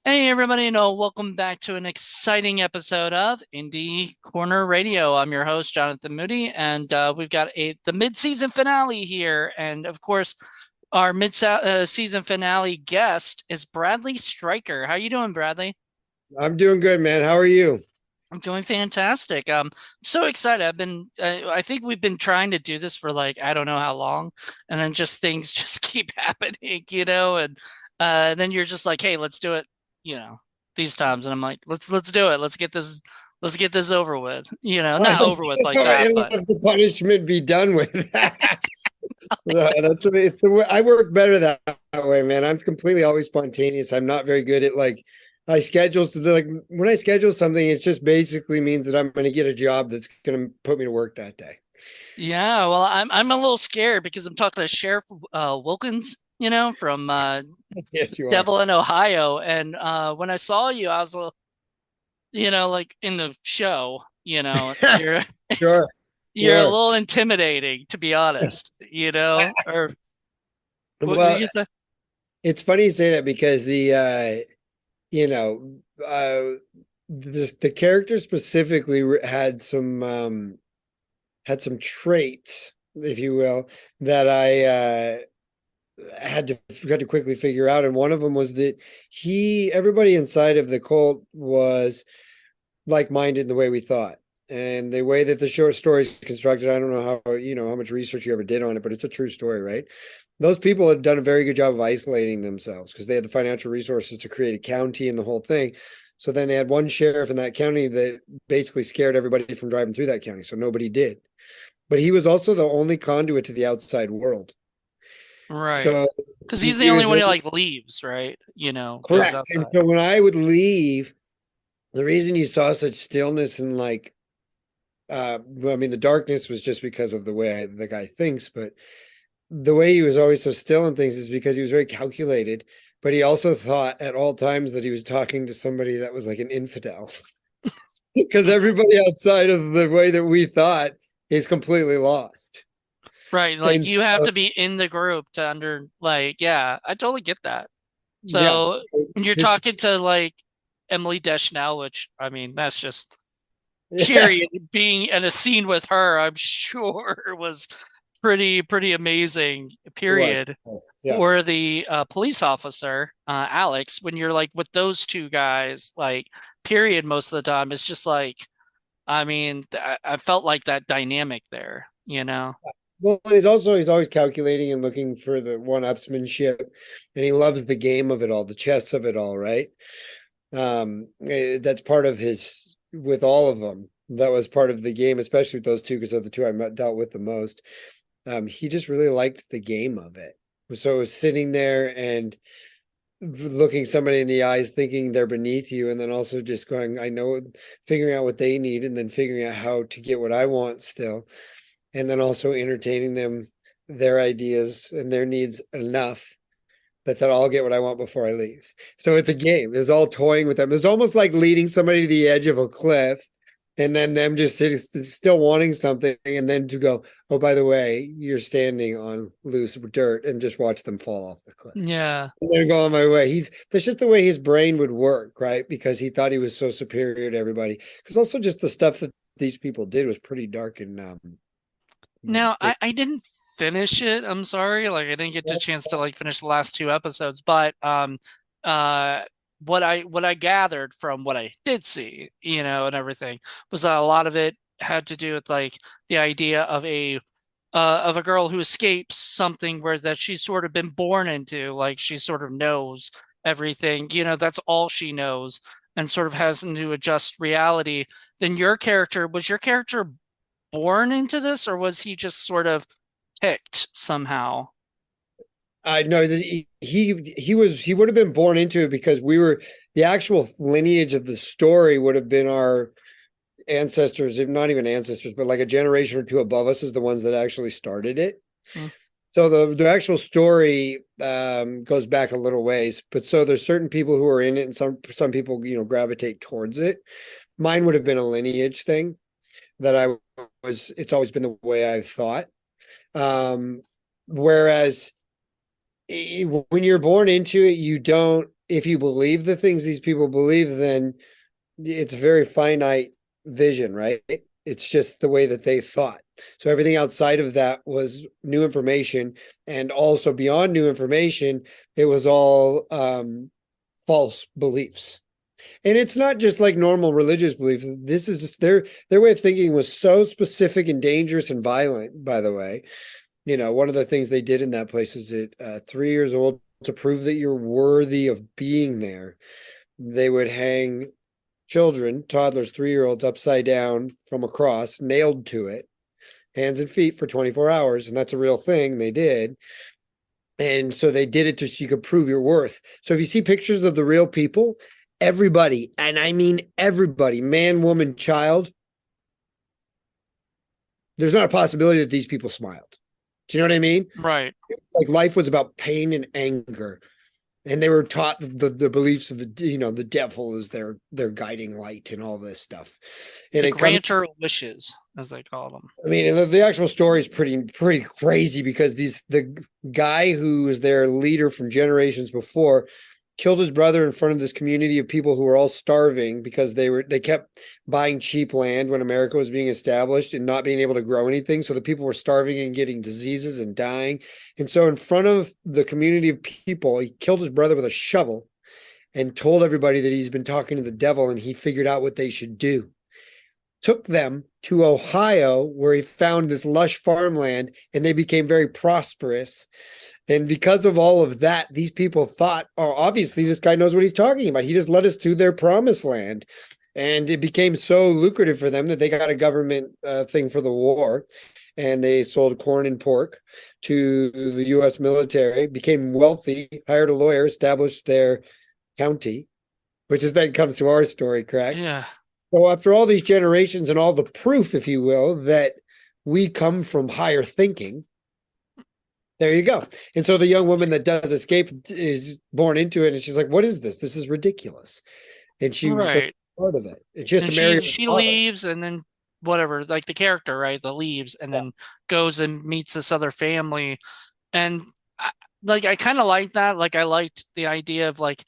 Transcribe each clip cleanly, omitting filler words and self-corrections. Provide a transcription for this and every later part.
Hey everybody, and welcome back to an exciting episode of Indie Corner Radio. I'm your host, Jonathan Moody, and we've got the mid-season finale here. And of course, our mid-season finale guest is Bradley Stryker. How you doing, Bradley? I'm doing good, man. How are you? I'm doing fantastic. I'm so excited. I think we've been trying to do this for like I don't know how long, and then just things just keep happening, and then you're just like, hey, let's do it, you know, these times, and I'm like, let's do it. Let's get this over with. Not over with like that, And but let the punishment be done with. It's the way I work better that way, man. I'm completely always spontaneous. I'm not very good at like I schedule so like when I schedule something, it just basically means that I'm going to get a job that's going to put me to work that day. yeah. Well, I'm a little scared because I'm talking to Sheriff Wilkins, from Yes, you are. Devil in Ohio, and when I saw you, I was like in the show, you're Sure, you're a sure. little intimidating, to be honest, or what were you Well, gonna say? it's funny you say that because you know, uh, the character specifically had some traits, if you will, that I had to quickly figure out. And one of them was that everybody inside of the cult was like-minded in the way we thought. And the way that the short story is constructed, I don't know how much research you ever did on it, but it's a true story, right? Those people had done a very good job of isolating themselves because they had the financial resources to create a county and the whole thing. So then they had one sheriff in that county that basically scared everybody from driving through that county. So nobody did. But he was also the only conduit to the outside world. Right, So because he's the he only was one who like leaves, right? Goes correct. And outside. so when I would leave, the reason you saw such stillness and like well, I mean the darkness was just because of the way the guy thinks, but the way he was always so still and things is because he was very calculated, but he also thought at all times that he was talking to somebody that was like an infidel. Because everybody outside of the way that we thought is completely lost. Right, like And you have so to be in the group to yeah, I totally get that. yeah, So when you're his talking to like Emily Deschanel, which I mean, that's just yeah, period. Being in a scene with her, I'm sure was pretty amazing. it was. Period. Yeah. Or the police officer, Alex, when you're like with those two guys, like period, most of the time, it's just like, I mean, I felt like that dynamic there. Well, he's always calculating and looking for the one-upsmanship, and he loves the game of it all, the chess of it all, right? That's part of his with all of them. That was part of the game, especially with those two, because they're the two dealt with the most. He just really liked the game of it. So sitting there and looking somebody in the eyes, thinking they're beneath you, and then also just going, I know, figuring out what they need, and then figuring out how to get what I want still, and then also entertaining them, their ideas and their needs enough that I'll get what I want before I leave. So it's a game. It's all toying with them. It's almost like leading somebody to the edge of a cliff and then them just sitting still wanting something and then to go, oh, by the way, you're standing on loose dirt and just watch them fall off the cliff. Yeah. And then go on my way. That's just the way his brain would work, right? Because he thought he was so superior to everybody. Because also just the stuff that these people did was pretty dark and Now, I didn't finish it. I'm sorry. Like I didn't get the chance to like finish the last two episodes, but uh what I gathered from what I did see, and everything was that a lot of it had to do with like the idea of a girl who escapes something where that she's sort of been born into, like she sort of knows everything, that's all she knows and sort of has to adjust reality. Then your character born into this, or was he just sort of picked somehow? I know he would have been born into it because we were the actual lineage of the story would have been our ancestors, if not even ancestors, but like a generation or two above us is the ones that actually started it. Hmm. So the actual story goes back a little ways, but so there's certain people who are in it, and some people gravitate towards it. Mine would have been a lineage thing that I was. It's always been the way I've thought. Um, Whereas when you're born into it, you don't. If you believe the things these people believe, then it's very finite vision, right? It's just the way that they thought. So everything outside of that was new information, and also beyond new information, it was all false beliefs. And it's not just like normal religious beliefs. This is just their way of thinking was so specific and dangerous and violent. By the way, one of the things they did in that place is at 3 years old, to prove that you're worthy of being there, they would hang children, toddlers, 3-year-olds, upside down from a cross, nailed to it, hands and feet for 24 hours. And that's a real thing they did. And so they did it so you could prove your worth. So if you see pictures of the real people, everybody, and I mean everybody, man, woman, child, there's not a possibility that these people smiled. Do you know what I mean? Right. Like life was about pain and anger. And they were taught the beliefs of the devil is their guiding light and all this stuff. And The it comes, grantor of wishes, as they call them. I mean, the actual story is pretty crazy because the guy who was their leader from generations before killed his brother in front of this community of people who were all starving because they kept buying cheap land when America was being established and not being able to grow anything. So the people were starving and getting diseases and dying. And so in front of the community of people, he killed his brother with a shovel and told everybody that he's been talking to the devil and he figured out what they should do. Took them to Ohio, where he found this lush farmland, and they became very prosperous. And because of all of that, these people thought, oh, obviously this guy knows what he's talking about. He just led us to their promised land. And it became so lucrative for them that they got a government thing for the war. And they sold corn and pork to the U.S. military, became wealthy, hired a lawyer, established their county, which is then comes to our story, correct? Yeah. So after all these generations and all the proof, if you will, that we come from higher thinking, there you go. And so the young woman that does escape is born into it, and she's like, "What is this? This is ridiculous." And she was Right. part of it. And she has And to marry her she father. leaves, and then whatever, like the character, right? The leaves, and then goes and meets this other family. And I, like I kind of like that. Like I liked the idea of like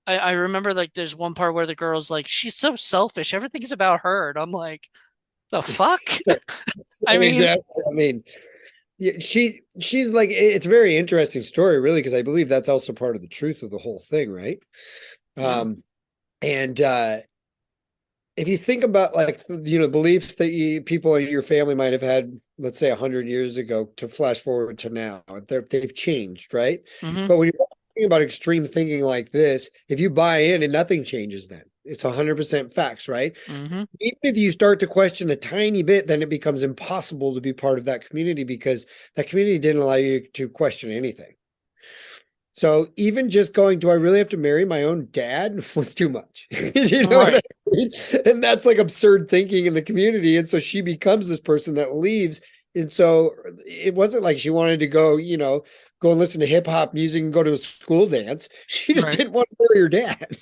I remember like there's one part where the girl's like, she's so selfish. Everything's about her. And I'm like, the fuck? I mean, Exactly. I mean, yeah, she's like, it's a very interesting story, really, because I believe that's also part of the truth of the whole thing, right? yeah. And if you think about like beliefs that people in your family might have had, let's say 100 years ago, to flash forward to now, they've changed, right? Hmm. But when you're talking about extreme thinking like this, if you buy in and nothing changes, then it's 100% facts, right? Hmm. Even if you start to question a tiny bit, then it becomes impossible to be part of that community because that community didn't allow you to question anything. So even just going, do I really have to marry my own dad was too much. You know what I Right. mean? And that's like absurd thinking in the community. And so she becomes this person that leaves. And so it wasn't like she wanted to go, go and listen to hip hop music and go to a school dance. She just Right. didn't want to marry her dad.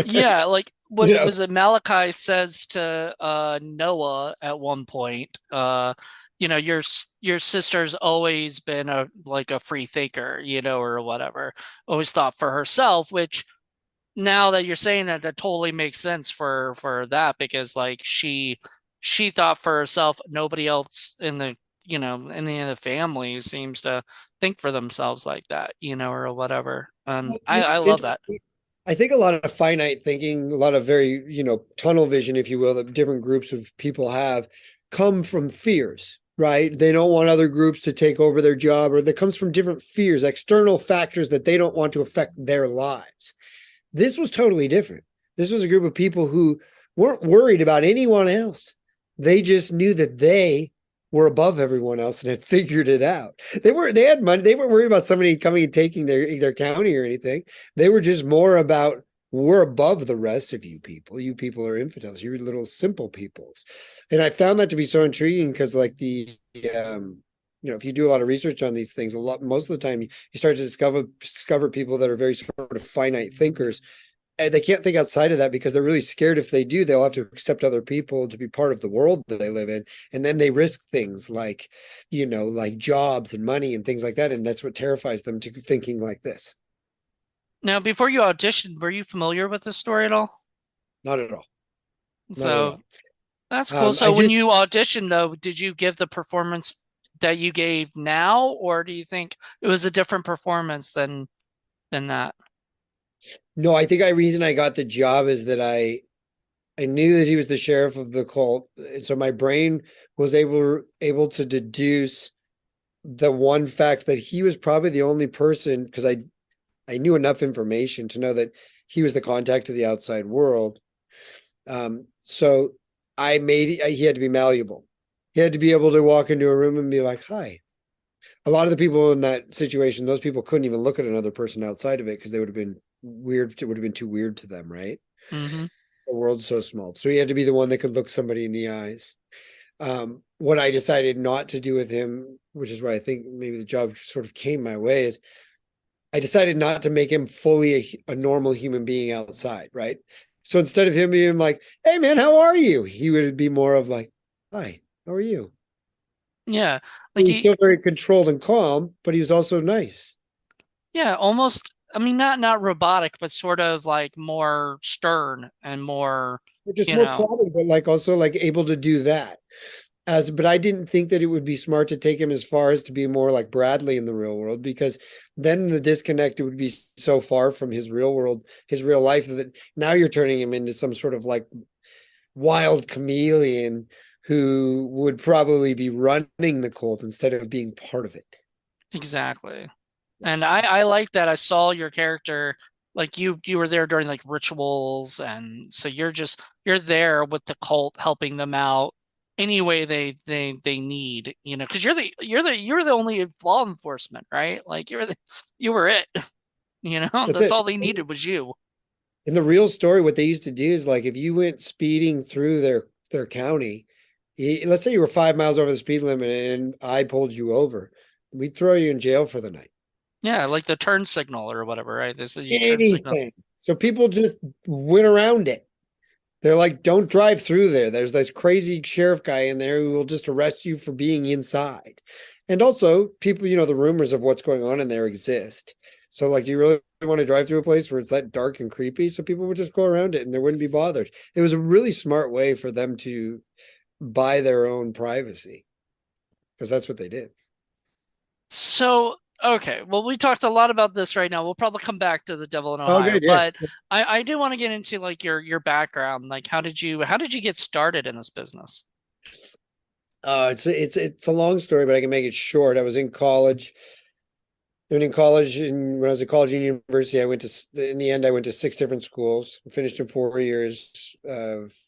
Yeah, like You what know, was it Malachi says to Noah at one point, your sister's always been a like a free thinker, or whatever. Always thought for herself, which now that you're saying that, that totally makes sense for that because like she thought for herself, nobody else in the family seems to think for themselves like that, or whatever. I it's love that. interesting. I think a lot of finite thinking, a lot of very, tunnel vision, if you will, that different groups of people have come from fears, right? They don't want other groups to take over their job, or that comes from different fears, external factors that they don't want to affect their lives. This was totally different. This was a group of people who weren't worried about anyone else. They just knew that they were above everyone else and had figured it out. They had money. They weren't worried about somebody coming and taking their county or anything. They were just more about we're above the rest of you people. You people are infidels. You're little simple peoples. And I found that to be so intriguing because like if you do a lot of research on these things, most of the time you start to discover people that are very sort of finite thinkers, and they can't think outside of that because they're really scared if they do, they'll have to accept other people to be part of the world that they live in. And then they risk things like, like jobs and money and things like that. And that's what terrifies them to thinking like this. Now, before you auditioned, were you familiar with this story at all? Not at all. Not at So all. that's cool. I So when just you auditioned, though, did you give the performance that you gave now, or do you think it was a different performance than that? No, I think reason I got the job is that I knew that he was the sheriff of the cult. And so my brain was able to deduce the one fact that he was probably the only person, because I knew enough information to know that he was the contact to the outside world. So he had to be malleable. He had to be able to walk into a room and be like, hi. A lot of the people in that situation, those people couldn't even look at another person outside of it because they would have been weird. It would have been too weird to them, right? Mm-hmm. The world's so small. So he had to be the one that could look somebody in the eyes. What I decided not to do with him, which is why I think maybe the job sort of came my way, is I decided not to make him fully a normal human being outside, right? So instead of him being like, hey man, how are you? He would be more of like, hi, how are you? Yeah, like He's still very controlled and calm, but he was also nice. yeah, almost. I mean, not robotic, but sort of like more stern and more, Just you more know, plotting, but like also like able to do that. But I didn't think that it would be smart to take him as far as to be more like Bradley in the real world, because then the disconnect would be so far from his real world, his real life, that now you're turning him into some sort of like wild chameleon who would probably be running the cult instead of being part of it. exactly. And I like that. I saw your character, like you were there during like rituals, and so you're there with the cult helping them out any way they need, because you're the only law enforcement, right? Like you were it, That's that's it. all they needed was you. In the real story, what they used to do is like if you went speeding through their county, let's say you were 5 miles over the speed limit and I pulled you over, we'd throw you in jail for the night. Yeah, like the turn signal or whatever, right? This is you turn signal. Anything. So people just went around it. They're like, don't drive through there. There's this crazy sheriff guy in there who will just arrest you for being inside. And also, people, the rumors of what's going on in there exist. So, like, you really want to drive through a place where it's that dark and creepy? So people would just go around it and they wouldn't be bothered. It was a really smart way for them to buy their own privacy because that's what they did. So, okay, well, we talked a lot about this right now. We'll probably come back to the Devil in Oh, Ohio, good. Yeah. but I do want to get into like your background. Like, how did you get started in this business? It's a long story, but I can make it short. I was in college. And in college, and when I was at college and university, in the end, I went to 6 different schools, finished in 4 years,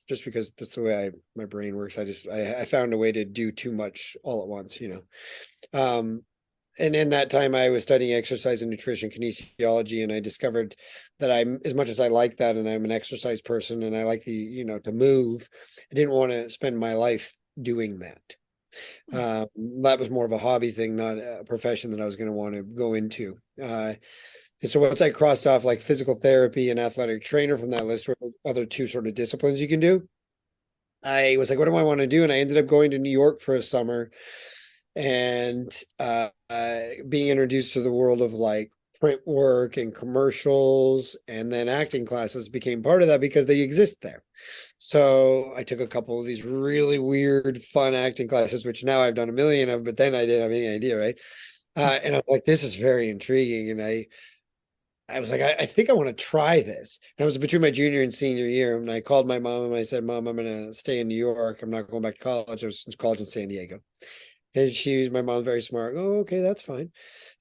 just because that's the way my brain works. I found a way to do too much all at once. And in that time, I was studying exercise and nutrition kinesiology, and I discovered that as much as I like that, and I'm an exercise person, and I like to move, I didn't want to spend my life doing that. That was more of a hobby thing, not a profession that I was going to want to go into. And so once I crossed off like physical therapy and athletic trainer from that list, were the other two sort of disciplines you can do. I was like, what do I want to do? And I ended up going to New York for a summer and being introduced to the world of like print work and commercials, and then acting classes became part of that because they exist there. So I took a couple of these really weird, fun acting classes, which now I've done a million of, but then I didn't have any idea, right? And I'm like, this is very intriguing. And I was like, I think I want to try this. And I was between my junior and senior year. And I called my mom and I said, Mom, I'm going to stay in New York. I'm not going back to college. I was in college in San Diego. And my mom's very smart. Oh, okay, that's fine.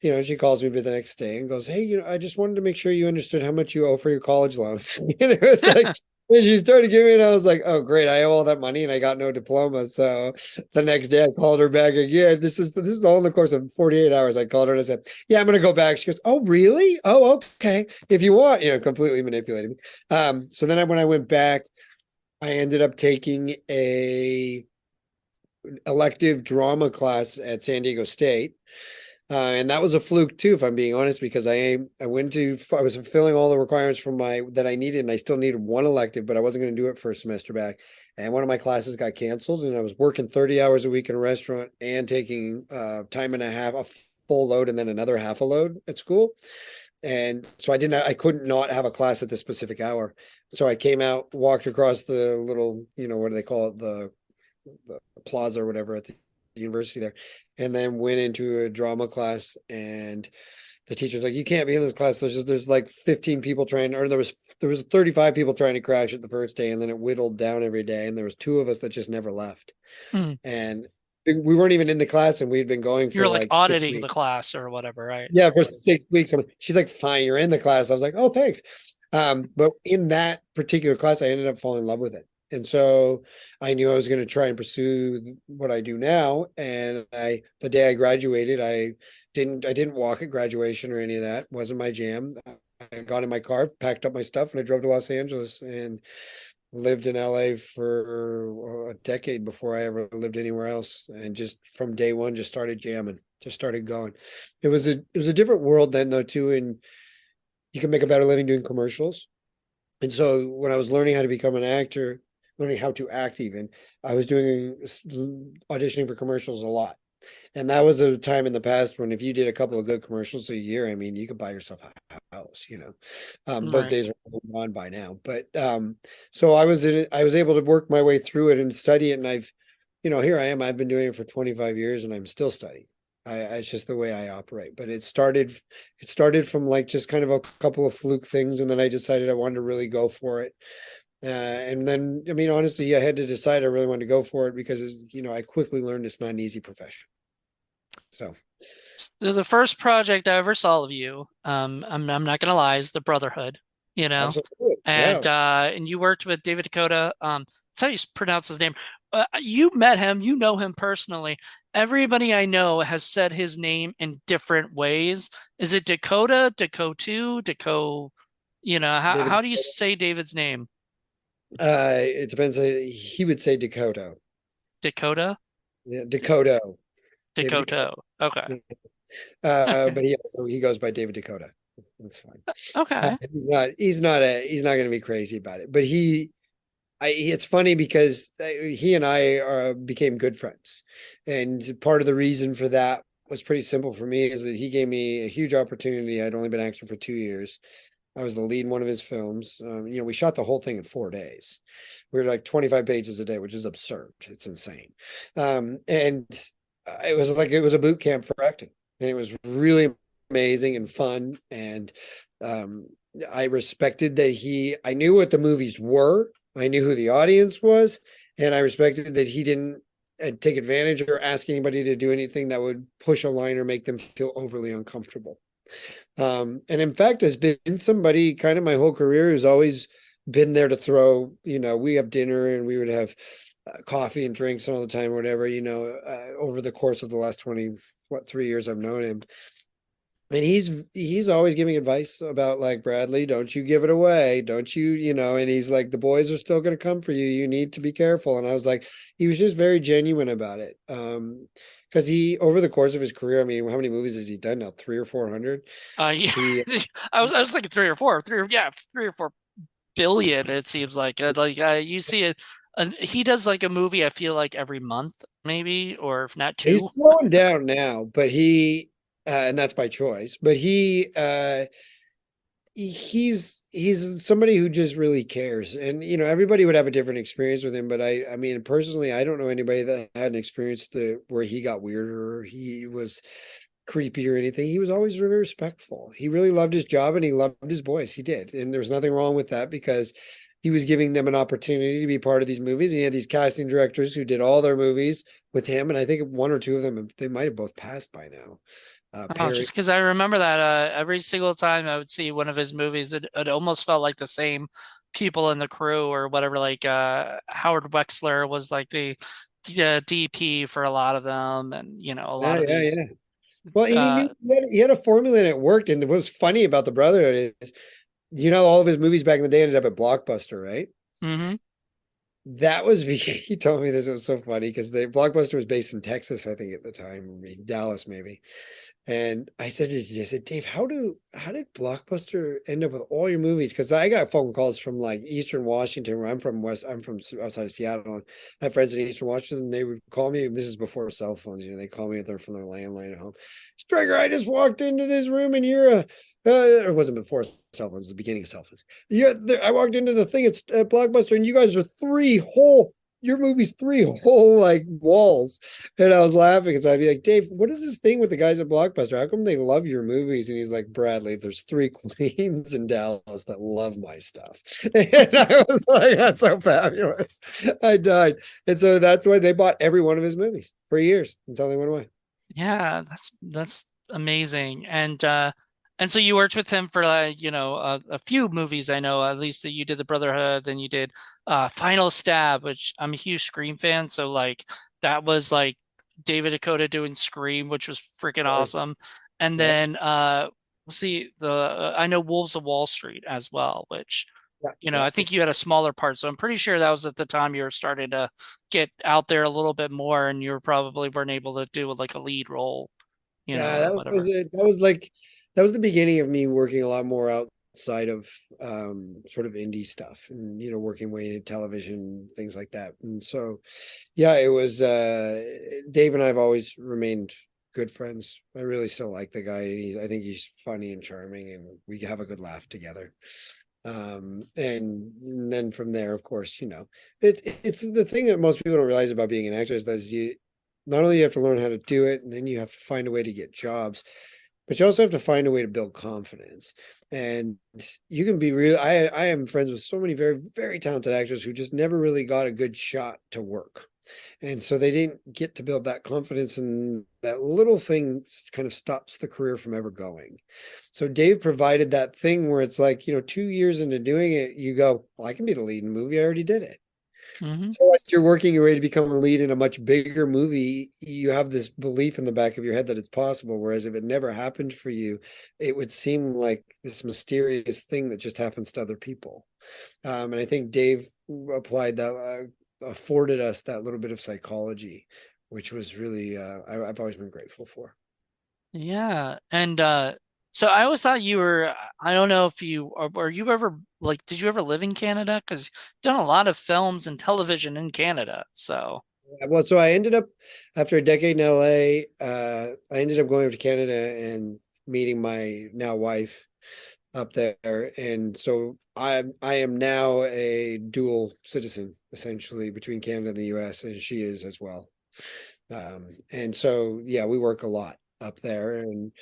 She calls me the next day and goes, hey, I just wanted to make sure you understood how much you owe for your college loans. It's like, when she started giving it, I was like, oh great, I owe all that money and I got no diploma. So the next day I called her back again. This is all in the course of 48 hours. I called her and I said, yeah, I'm gonna go back. She goes, oh really? Oh, okay. If you want, completely manipulating me. So then when I went back, I ended up taking a elective drama class at San Diego State. And that was a fluke too, if I'm being honest, because I was fulfilling all the requirements from my that I needed, and I still needed one elective, but I wasn't going to do it for a semester back. And one of my classes got canceled, and I was working 30 hours a week in a restaurant and taking time and a half, a full load, and then another half a load at school. And so I couldn't not have a class at this specific hour. So I came out, walked across the little, what do they call it, the plaza or whatever at the university there, and then went into a drama class. And the teacher's like, you can't be in this class. There's like 15 people trying, or there was 35 people trying to crash it the first day, and then it whittled down every day, and there was two of us that just never left. Mm. And we weren't even in the class, and we'd been going You're for like like six auditing the weeks. class or whatever, right? Yeah, for 6 weeks. She's like, fine, you're in the class. I was like, oh, thanks. But in that particular class, I ended up falling in love with it. And so I knew I was going to try and pursue what I do now. And the day I graduated, I didn't walk at graduation or any of that. Wasn't my jam. I got in my car, packed up my stuff, and I drove to Los Angeles and lived in LA for a decade before I ever lived anywhere else. And just from day one, just started jamming, just started going. It was a different world then though too, and you can make a better living doing commercials. And so when I was learning how to become an actor, learning how to act even, I was doing auditioning for commercials a lot. And that was a time in the past when if you did a couple of good commercials a year, I mean, you could buy yourself a house. Those Right. days are gone by now. But so I was able to work my way through it and study it. And here I am. I've been doing it for 25 years and I'm still studying. It's just the way I operate. But it started from like just kind of a couple of fluke things, and then I decided I wanted to really go for it. And then, I mean, honestly, I had to decide I really wanted to go for it because, I quickly learned it's not an easy profession. So, The first project I ever saw of you, I'm not gonna lie, is the Brotherhood, you know, absolutely. Yeah. and you worked with David Dakota. That's how you pronounce his name. You met him, you know him personally. Everybody I know has said his name in different ways. Is it Dakota, Dakota, Dakota? How David, do you say David's name? it depends. He would say Dakota. Dakota? Yeah, Dakota. David Dakota. Dakota. Okay. Yeah. Okay. But he goes by David Dakota. That's fine. Okay. He's not going to be crazy about it. But it's funny because he and I became good friends. And part of the reason for that was pretty simple for me is that he gave me a huge opportunity. I'd only been acting for 2 years. I was the lead in one of his films. We shot the whole thing in 4 days. We were like 25 pages a day, which is absurd. It's insane. And it was a boot camp for acting, and it was really amazing and fun. And um, I respected that I knew what the movies were. I knew who the audience was, and I respected that he didn't take advantage or ask anybody to do anything that would push a line or make them feel overly uncomfortable. And in fact, has been somebody kind of my whole career who's always been there to throw, we have dinner and we would have coffee and drinks all the time, or whatever, over the course of the last 3 years I've known him. And he's always giving advice about like, Bradley, don't you give it away. Don't you, and he's like, the boys are still going to come for you. You need to be careful. And I was like, he was just very genuine about it. Because over the course of his career, I mean, how many movies has he done now? 300 or 400? Yeah, He I was thinking three or 4 billion. It seems like you see it. He does like a movie. I feel like every month, maybe, or if not two. he's slowing down now, but and that's by choice. But he's somebody who just really cares. And everybody would have a different experience with him, but I mean, personally, I don't know anybody that had an experience where he got weirder or he was creepy or anything. He was always very respectful. He really loved his job and he loved his boys. He did. And there's nothing wrong with that because he was giving them an opportunity to be part of these movies. And he had these casting directors who did all their movies with him. And I think one or two of them, they might have both passed by now. Oh, Perry. just because I remember that every single time I would see one of his movies, it almost felt like the same people in the crew or whatever. Like Howard Wexler was like the DP for a lot of them, and a lot Yeah, of yeah, these. yeah. Well, and he Uh, knew he had a formula and it worked. And what was funny about the Brotherhood is, all of his movies back in the day ended up at Blockbuster, right? mhm. That was he told me this. It was so funny because the Blockbuster was based in Texas, I think, at the time, Dallas maybe. And I said, Dave, how did Blockbuster end up with all your movies? Because I got phone calls from like Eastern Washington, where I'm from outside of Seattle. And I have friends in Eastern Washington, and they would call me. This is before cell phones, they call me from their landline at home. Stryker, I just walked into this room and you're a it wasn't before cell phones, it was the beginning of cell phones. Yeah, I walked into the thing, it's at Blockbuster, and you guys are your movie's three whole like walls. And I was laughing because I'd be like, Dave, what is this thing with the guys at Blockbuster? How come they love your movies? And he's like, Bradley, there's three queens in Dallas that love my stuff. And I was like, that's so fabulous. I died. And so that's why they bought every one of his movies for years until they went away. Yeah, that's amazing. And so you worked with him for like, a few movies. I know at least that you did the Brotherhood, then you did Final Stab, which I'm a huge Scream fan, so like that was like David Dakota doing Scream, which was freaking Right. awesome. And Yep. then see the I know Wolves of Wall Street as well, which Yeah. Yeah. I think you had a smaller part. So I'm pretty sure that was at the time you were starting to get out there a little bit more, and you were probably weren't able to do like a lead role, Yeah, or that was whatever. it. That was the beginning of me working a lot more outside of sort of indie stuff and working way in television, things like that. And so yeah, it was Dave and I have always remained good friends. I really still like the guy. I think he's funny and charming and we have a good laugh together. And then from there, of course, it's the thing that most people don't realize about being an actor is that you not only you have to learn how to do it, and then you have to find a way to get jobs, but you also have to find a way to build confidence. And you can be real. I am friends with so many very, very talented actors who just never really got a good shot to work. And so they didn't get to build that confidence, and that little thing kind of stops the career from ever going. So Dave provided that thing where it's like, 2 years into doing it, you go, well, I can be the lead in a movie. I already did it. Hmm. So as you're working your way to become a lead in a much bigger movie, you have this belief in the back of your head that it's possible. Whereas if it never happened for you, it would seem like this mysterious thing that just happens to other people. And I think Dave applied that, afforded us that little bit of psychology, which was really, I've always been grateful for. Yeah. And so I always thought you were, I don't know if you are you ever like, did you ever live in Canada? Because you've done a lot of films and television in Canada. So, Well, so I ended up after a decade in LA, I ended up going up to Canada and meeting my now wife up there. And so I am now a dual citizen essentially between Canada and the US, and she is as well. And so yeah, we work a lot up there and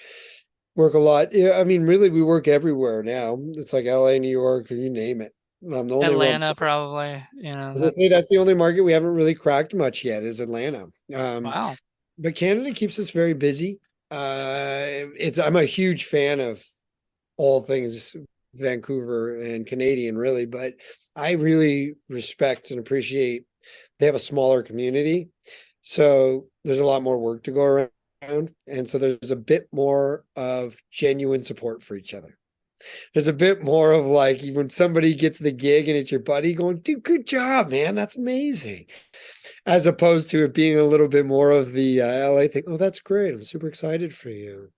work a lot. Yeah, I mean, really we work everywhere now. It's like LA, New York, you name it. The only real Atlanta probably, As I say, that's that's the only market we haven't really cracked much yet is Atlanta. wow. But Canada keeps us very busy. I'm a huge fan of all things Vancouver and Canadian, really, but I really respect and appreciate they have a smaller community. So there's a lot more work to go around. And so there's a bit more of genuine support for each other. There's a bit more of like when somebody gets the gig and it's your buddy going, dude, good job, man. That's amazing. As opposed to it being a little bit more of the LA thing. Oh, that's great. I'm super excited for you.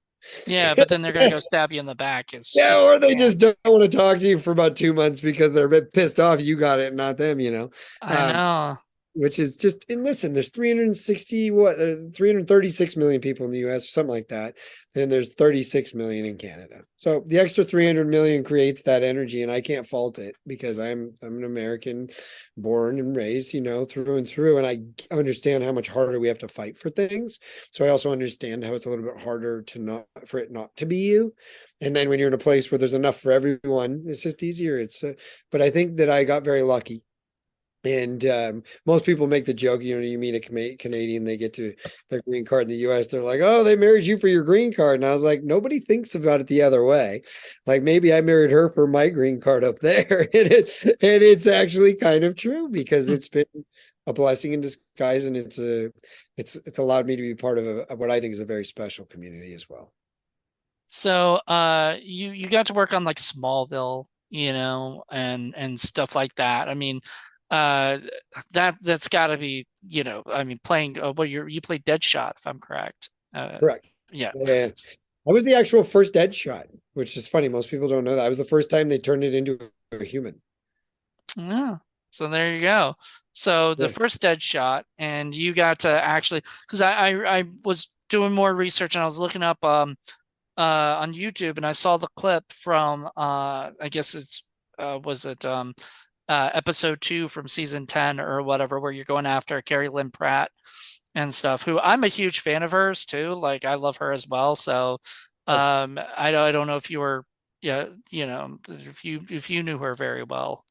Yeah, but then they're gonna go stab you in the back. Yeah, or they Yeah, just don't want to talk to you for about 2 months because they're a bit pissed off you got it, not them. I Um, know. which is just, and listen, there's 360 what 336 million people in the US, something like that, and there's 36 million in Canada. So the extra 300 million creates that energy, and I can't fault it because I'm an American, born and raised, through and through, and I understand how much harder we have to fight for things. So I also understand how it's a little bit harder to not for it not to be you. And then when you're in a place where there's enough for everyone, it's just easier. But I think that I got very lucky And most people make the joke, you meet a Canadian, they get to their green card in the US, they're like, oh, they married you for your green card. And I was like, nobody thinks about it the other way. Like maybe I married her for my green card up there. And it's actually kind of true because it's been a blessing in disguise, and it's allowed me to be part of what I think is a very special community as well. So, you got to work on like Smallville, and stuff like that. I mean, uh, that's got to be, I mean, playing. You played Deadshot, if I'm correct. Correct. Yeah, Yeah. I was the actual first dead shot, which is funny. Most people don't know that. I was the first time they turned it into a human. yeah. So there you go. So the Yeah. first Deadshot, and you got to actually, because I was doing more research and I was looking up on YouTube, and I saw the clip from I guess it's was it episode 2 from season 10 or whatever, where you're going after Carrie Lynn Pratt and stuff, who I'm a huge fan of hers too. Like I love her as well. So I don't know if you were, yeah, if you knew her very well,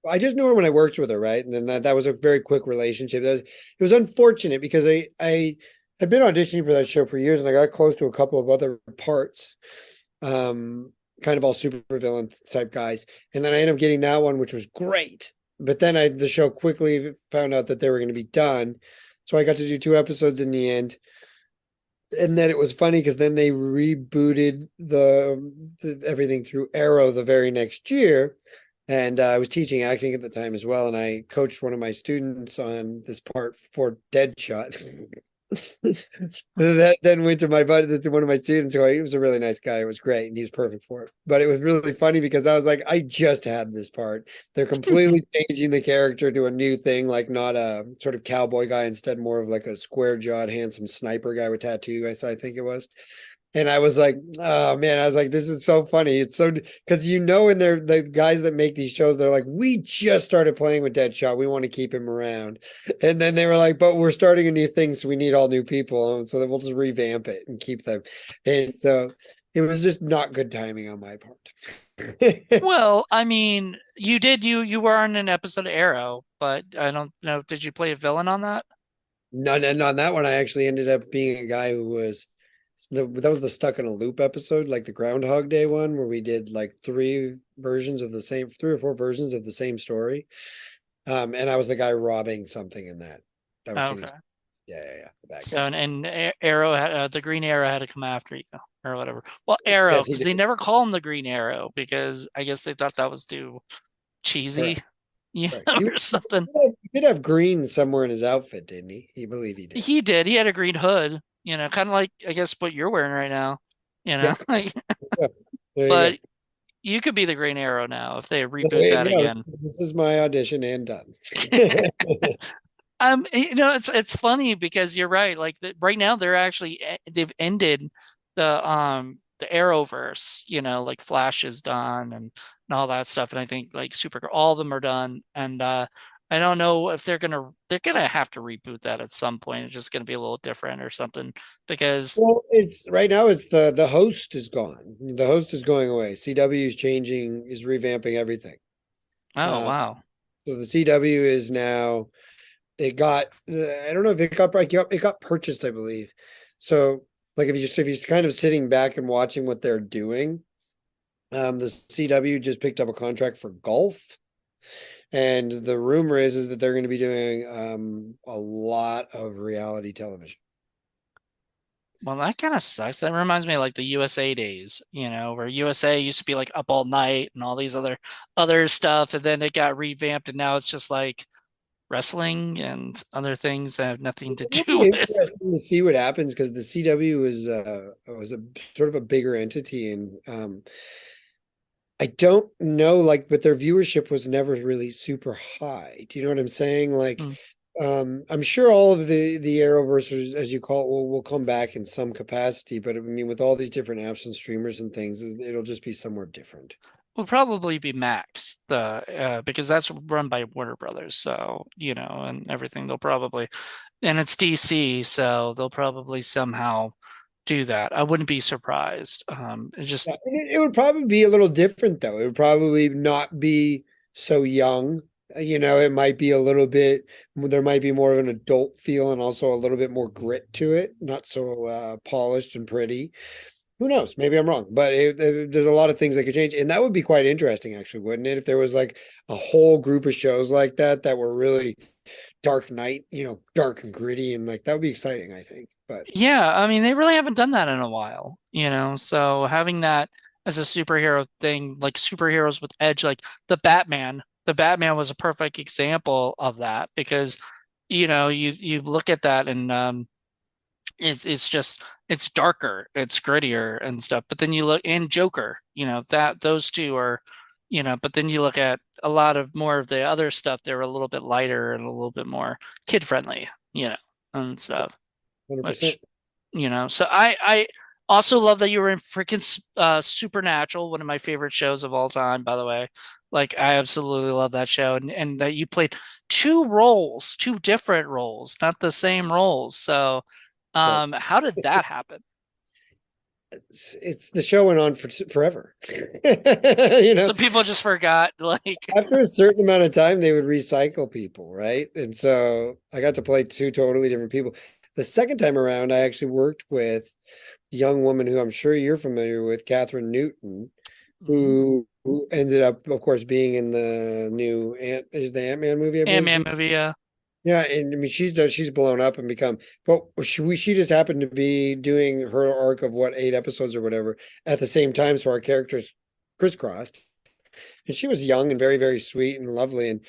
I just knew her when I worked with her, right? And then that was a very quick relationship. It was unfortunate because I had been auditioning for that show for years, and I got close to a couple of other parts, kind of all super villain type guys, and then I ended up getting that one, which was great. But then the show quickly found out that they were going to be done, so I got to do 2 episodes in the end. And then it was funny because then they rebooted everything through Arrow the very next year, and I was teaching acting at the time as well, and I coached one of my students on this part for Deadshot. That then went to my buddy, to one of my students. Who he was a really nice guy. It was great, and he was perfect for it. But it was really funny because I was like, I just had this part. They're completely changing the character to a new thing, like not a sort of cowboy guy, instead more of like a square jawed, handsome sniper guy with tattoos. I think it was. And I was like, oh man, I was like, this is so funny. It's so because and they're the guys that make these shows, they're like, we just started playing with Deadshot. We want to keep him around. And then they were like, but we're starting a new thing, so we need all new people. So then we'll just revamp it and keep them. And so it was just not good timing on my part. Well, I mean, you were on an episode of Arrow, but I don't know. Did you play a villain on that? None, and on that one, I actually ended up being a guy who was that was the stuck in a loop episode, like the Groundhog Day one, where we did like 3 or 4 versions of the same story. And I was the guy robbing something in that. That was getting, Okay. yeah, the bad So guy. and Arrow had the Green Arrow had to come after you or whatever. Well, Arrow, Yes, he because they did. never call him the Green Arrow because I guess they thought that was too cheesy, Correct, correct. or something. He did have green somewhere in his outfit, didn't he? He believe he did. He did. He had a green hood, kind of like I guess what you're wearing right now, Yeah, like. yeah. There you go. But you could be the Green Arrow now if they reboot There that you go. again. This is my audition and done. It's funny because you're right. Like right now, they've ended the Arrowverse. Like Flash is done and all that stuff. And I think like Supergirl, all of them are done. And I don't know if they're gonna have to reboot that at some point. It's just gonna be a little different or something because Well, it's right now. It's the host is gone. The host is going away. CW is changing, is revamping everything. oh Uh, wow. so the CW is now. It got. I don't know if it got purchased. I believe. So, like, if you're kind of sitting back and watching what they're doing, the CW just picked up a contract for golf, and the rumor is that they're going to be doing a lot of reality television. Well, that kind of sucks. That reminds me of like the USA days, where USA used to be like up all night and all these other stuff, and then it got revamped, and now it's just like wrestling and other things that have nothing to It'll do be with. interesting to see what happens because the CW was a sort of a bigger entity, and I don't know, like, but their viewership was never really super high. Do you know what I'm saying? Like, Hmm. I'm sure all of the Arrowverse, as you call it, will come back in some capacity, but I mean, with all these different apps and streamers and things, it'll just be somewhere different. Will probably be Max, the because that's run by Warner Brothers, so and everything. And it's DC, so they'll probably somehow do that. I wouldn't be surprised. It's just Yeah, and it would probably be a little different though. It would probably not be so young. It might be a little bit, there might be more of an adult feel and also a little bit more grit to it, not so polished and pretty. Who knows? Maybe I'm wrong, but there's a lot of things that could change, and that would be quite interesting, actually, wouldn't it? If there was like a whole group of shows like that that were really Dark Knight, dark and gritty, and like that would be exciting, I think. But Yeah, I mean, they really haven't done that in a while, so having that as a superhero thing, like superheroes with edge, like the Batman was a perfect example of that because, you look at that and it's just it's darker, it's grittier and stuff. But then you look in Joker, that those two are, but then you look at a lot of more of the other stuff, they're a little bit lighter and a little bit more kid friendly, and stuff, 100%. which so I also love that you were in freaking Supernatural, one of my favorite shows of all time, by the way. Like I absolutely love that show, and that you played two different roles, not the same roles. So, Right. how did that happen? It's the show went on for forever. you know, So people just forgot, like, After a certain amount of time, they would recycle people, right? And so I got to play two totally different people. The second time around, I actually worked with a young woman who I'm sure you're familiar with, Catherine Newton, mhm. who ended up, of course, being in the new is the Ant-Man movie, I believe Ant-Man she. movie, yeah. Yeah, and I mean she's blown up and become, but she just happened to be doing her arc of what 8 episodes or whatever at the same time, so our characters crisscrossed. And she was young and very, very sweet and lovely. And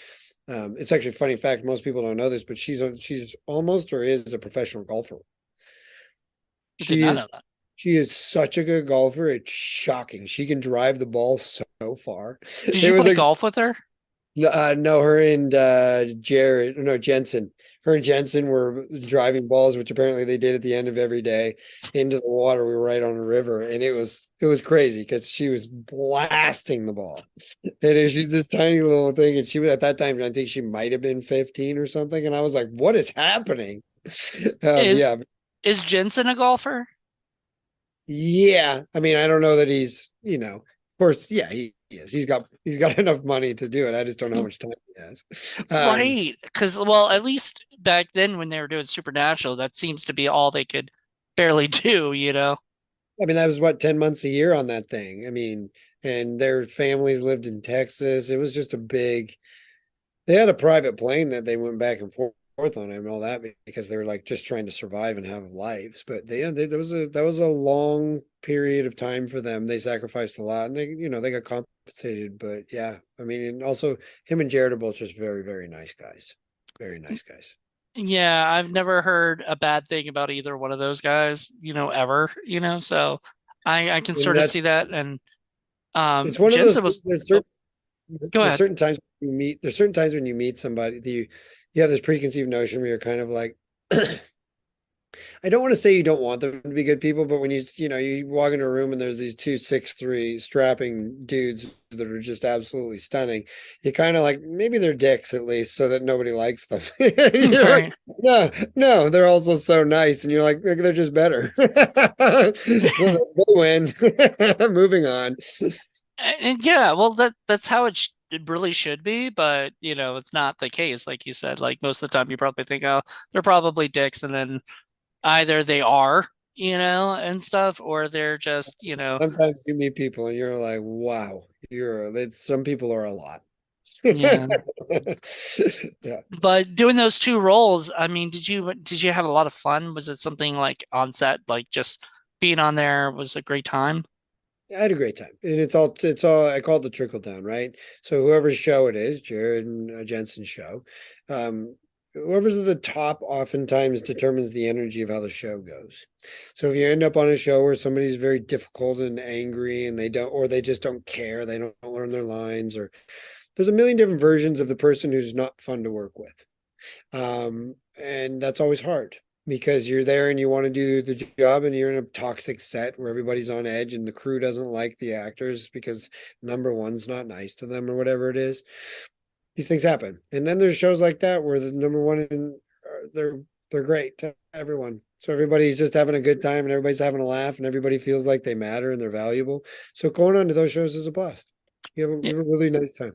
it's actually a funny fact. Most people don't know this, but she's almost or is a professional golfer. I did She not is know that. she is such a good golfer. It's shocking. She can drive the ball so far. Did It you was play like golf with her? no, her and Jared, no, Jensen. Her and Jensen were driving balls, which apparently they did at the end of every day into the water. We were right on a river, and it was crazy because she was blasting the ball. She's this tiny little thing, and she was at that time, I think she might have been 15 or something. And I was like, "What is happening?" Is Yeah, is Jensen a golfer? yeah. I mean, I don't know that of course, yeah, he is. He's got enough money to do it. I just don't know how much time he has. Right. Because, well, at least back then when they were doing Supernatural, that seems to be all they could barely do. I mean, that was what, 10 months a year on that thing. I mean, and their families lived in Texas. It was just a big, they had a private plane that they went back and forth on and all that because they were like just trying to survive and have lives. But that was a long period of time for them. They sacrificed a lot and they got compensated. But yeah, I mean, and also him and Jared are both just very, very nice guys. Very nice guys. Yeah, I've never heard a bad thing about either one of those guys, ever, so I can And sort of that's see that. And it's one of those Jensen was, there's oh, certain go there's ahead. certain times there's certain times when you meet somebody that you have this preconceived notion where you're kind of like I don't want to say you don't want them to be good people, but when you walk into a room and there's these two 6'3" strapping dudes that are just absolutely stunning, you kind of like maybe they're dicks at least so that nobody likes them. You're like, Right. no, no, they're also so nice, and you're like, they're just better. So they win. Moving on. And yeah, well, that's how it really should be, but it's not the case. Like you said, like most of the time, you probably think, oh, they're probably dicks, and then either they are, and stuff, or they're just, Sometimes you meet people and you're like, wow, some people are a lot. yeah. Yeah, But doing those two roles, I mean, did you have a lot of fun? Was it something like on set, like just being on there was a great time? I had a great time. And it's all, I call it the trickle down, right? So whoever's show it is, Jared and Jensen's show, um, whoever's at the top oftentimes determines the energy of how the show goes. So if you end up on a show where somebody's very difficult and angry and they just don't care, they don't learn their lines, or there's a million different versions of the person who's not fun to work with. And that's always hard because you're there and you want to do the job and you're in a toxic set where everybody's on edge and the crew doesn't like the actors because number one's not nice to them or whatever it is. These things happen. And then there's shows like that where the number one and they're great to everyone. So everybody's just having a good time and everybody's having a laugh and everybody feels like they matter and they're valuable. So going on to those shows is a blast. You have a really nice time.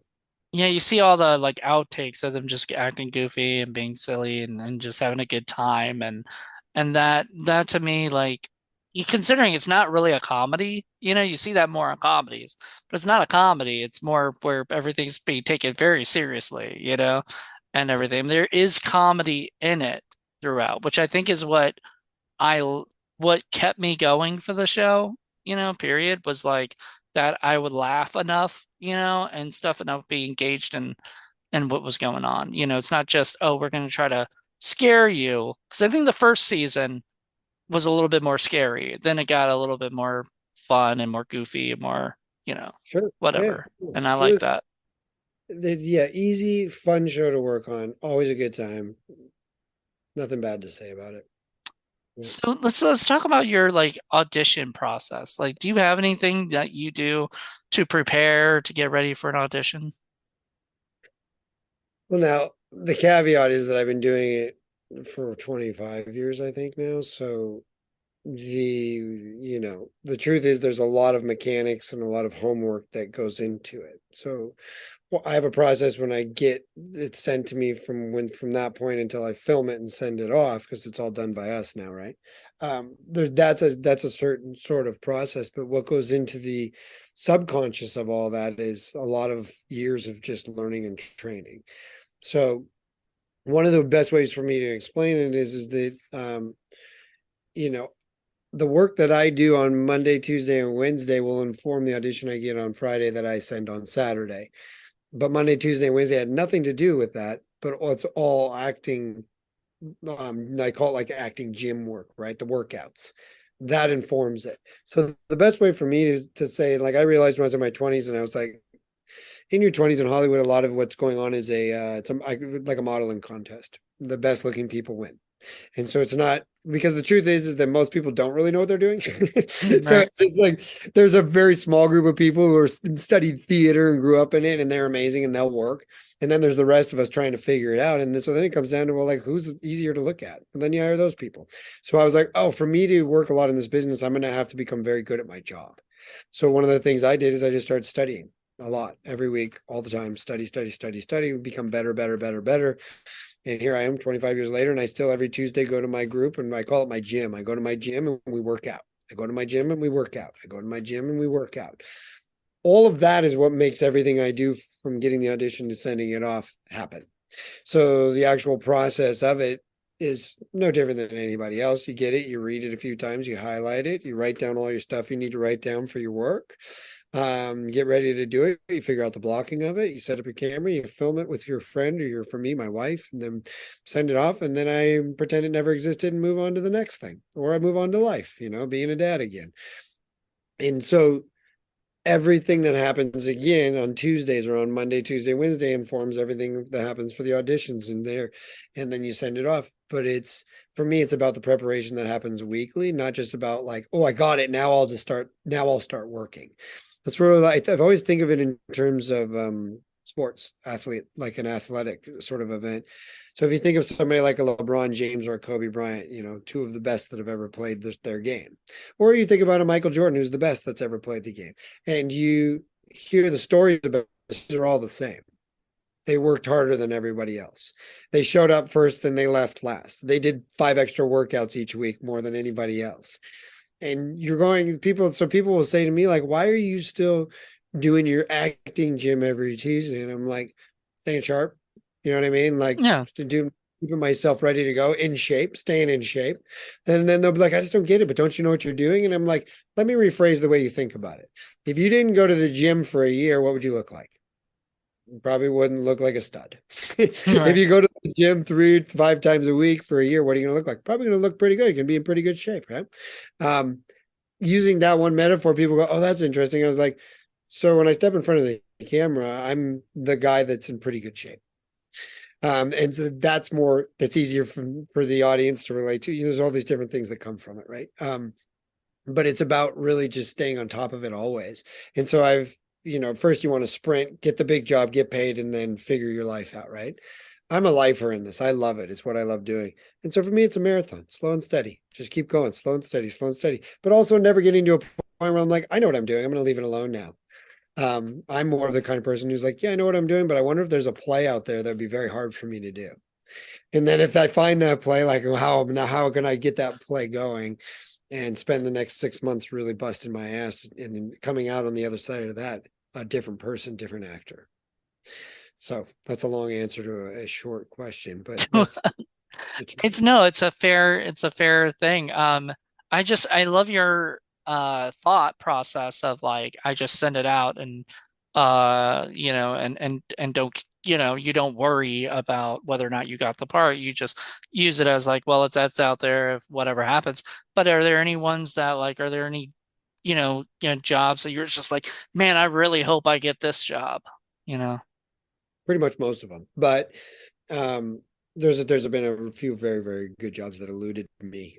Yeah, you see all the like outtakes of them just acting goofy and being silly and just having a good time and that to me like you considering it's not really a comedy, you see that more in comedies, but it's not a comedy. It's more where everything's being taken very seriously, and everything. There is comedy in it throughout, which I think is what kept me going for the show, period, was like that I would laugh enough, and stuff enough, be engaged in what was going on. It's not just, oh, we're going to try to scare you. Because I think the first season was a little bit more scary. Then it got a little bit more fun and more goofy and more, Sure. Yeah. whatever. And I It like was, that. yeah, easy, fun show to work on. Always a good time. Nothing bad to say about it. Yeah. So let's talk about your like audition process. Like, do you have anything that you do to prepare to get ready for an audition? Well, now the caveat is that I've been doing it for 25 years, I think now. So the truth is there's a lot of mechanics and a lot of homework that goes into it. So well, I have a process when I get it sent to me from that point until I film it and send it off because it's all done by us now, right? That's a certain sort of process, but what goes into the subconscious of all that is a lot of years of just learning and training. So one of the best ways for me to explain it is that you know the work that I do on Monday, Tuesday, and Wednesday will inform the audition I get on Friday that I send on Saturday. But Monday, Tuesday, and Wednesday had nothing to do with that, but it's all acting. I call it like acting gym work, right? The workouts that informs it. So the best way for me is to say, like, I realized when I was in my 20s, and I was like, in your 20s in Hollywood, a lot of what's going on is like a modeling contest. The best looking people win. And so it's not because the truth is that most people don't really know what they're doing. So Right. it's like there's a very small group of people who are studied theater and grew up in it and they're amazing and they'll work. And then there's the rest of us trying to figure it out. And so then it comes down to, well, like, who's easier to look at? And then you hire those people. So I was like, oh, for me to work a lot in this business, I'm going to have to become very good at my job. So one of the things I did is I just started studying a lot every week, all the time, study, become better, better, better, better. And here I am 25 years later, and I still every Tuesday go to my group and I call it my gym. I go to my gym and we work out. I go to my gym and we work out. I go to my gym and we work out. All of that is what makes everything I do from getting the audition to sending it off happen. So the actual process of it is no different than anybody else. You get it, you read it a few times, you highlight it, you write down all your stuff you need to write down for your work. Get ready to do it. You figure out the blocking of it. You set up your camera. You film it with your friend or for me, my wife, and then send it off. And then I pretend it never existed and move on to the next thing, or I move on to life. Being a dad again. And so everything that happens again on Tuesdays or on Monday, Tuesday, Wednesday informs everything that happens for the auditions in there. And then you send it off. But for me, it's about the preparation that happens weekly, not just about like, oh, I got it. Now I'll start working. That's really, I've always think of it in terms of sports athlete, like an athletic sort of event. So if you think of somebody like a LeBron James or a Kobe Bryant, two of the best that have ever played their game. Or you think about a Michael Jordan, who's the best that's ever played the game. And you hear the stories about this, they're all the same. They worked harder than everybody else. They showed up first and they left last. They did 5 extra workouts each week more than anybody else. And so people will say to me, like, why are you still doing your acting gym every Tuesday? And I'm like, staying sharp. You know what I mean? Like Yeah. to do keeping myself ready to go in shape, staying in shape. And then they'll be like, I just don't get it, but don't you know what you're doing? And I'm like, let me rephrase the way you think about it. If you didn't go to the gym for a year, what would you look like? You probably wouldn't look like a stud. If Right. you go to the gym 3 to 5 times a week for a year, what are you going to look like? Probably going to look pretty good. You can be in pretty good shape, right? Using that one metaphor, people go, oh, that's interesting. I was like, so when I step in front of the camera, I'm the guy that's in pretty good shape. And so that's easier for the audience to relate to. There's all these different things that come from it, right? But it's about really just staying on top of it always. And so first you want to sprint, get the big job, get paid, and then figure your life out, right? I'm a lifer in this. I love it. It's what I love doing. And so for me, it's a marathon, slow and steady. Just keep going, slow and steady, but also never getting to a point where I'm like, I know what I'm doing. I'm going to leave it alone now. I'm more of the kind of person who's like, yeah, I know what I'm doing, but I wonder if there's a play out there that'd be very hard for me to do. And then if I find that play, like, well, how can I get that play going and spend the next 6 months really busting my ass and then coming out on the other side of that, a different person, different actor. So that's a long answer to a short question, but that's the It's truth. no, it's a fair thing. I love your thought process of like I just send it out and and don't you don't worry about whether or not you got the part. You just use it as like, well, that's out there if whatever happens. But are there any ones that like are there any jobs that you're just like, man, I really hope I get this job, you know? Pretty much most of them, but um, there's been a few very very good jobs that eluded me,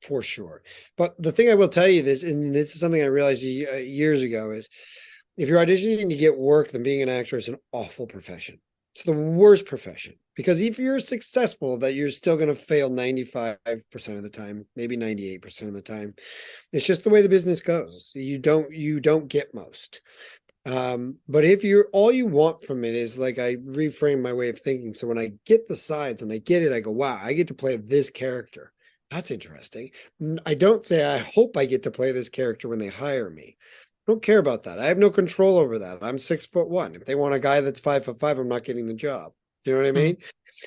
for sure. But the thing I will tell you this, and this is something I realized years ago, is if you're auditioning to get work, then being an actor is an awful profession. It's the worst profession because if you're successful, that you're still going to fail 95% of the time, maybe 98% of the time. It's just the way the business goes. You don't get most. But if you're all you want from it is like I reframe my way of thinking. So when I get the sides and I get it, I go, wow, I get to play this character. That's interesting. I don't say I hope I get to play this character when they hire me. I don't care about that. I have no control over that. I'm 6'1". If they want a guy that's 5'5", I'm not getting the job. Do you know what I Mhm. mean?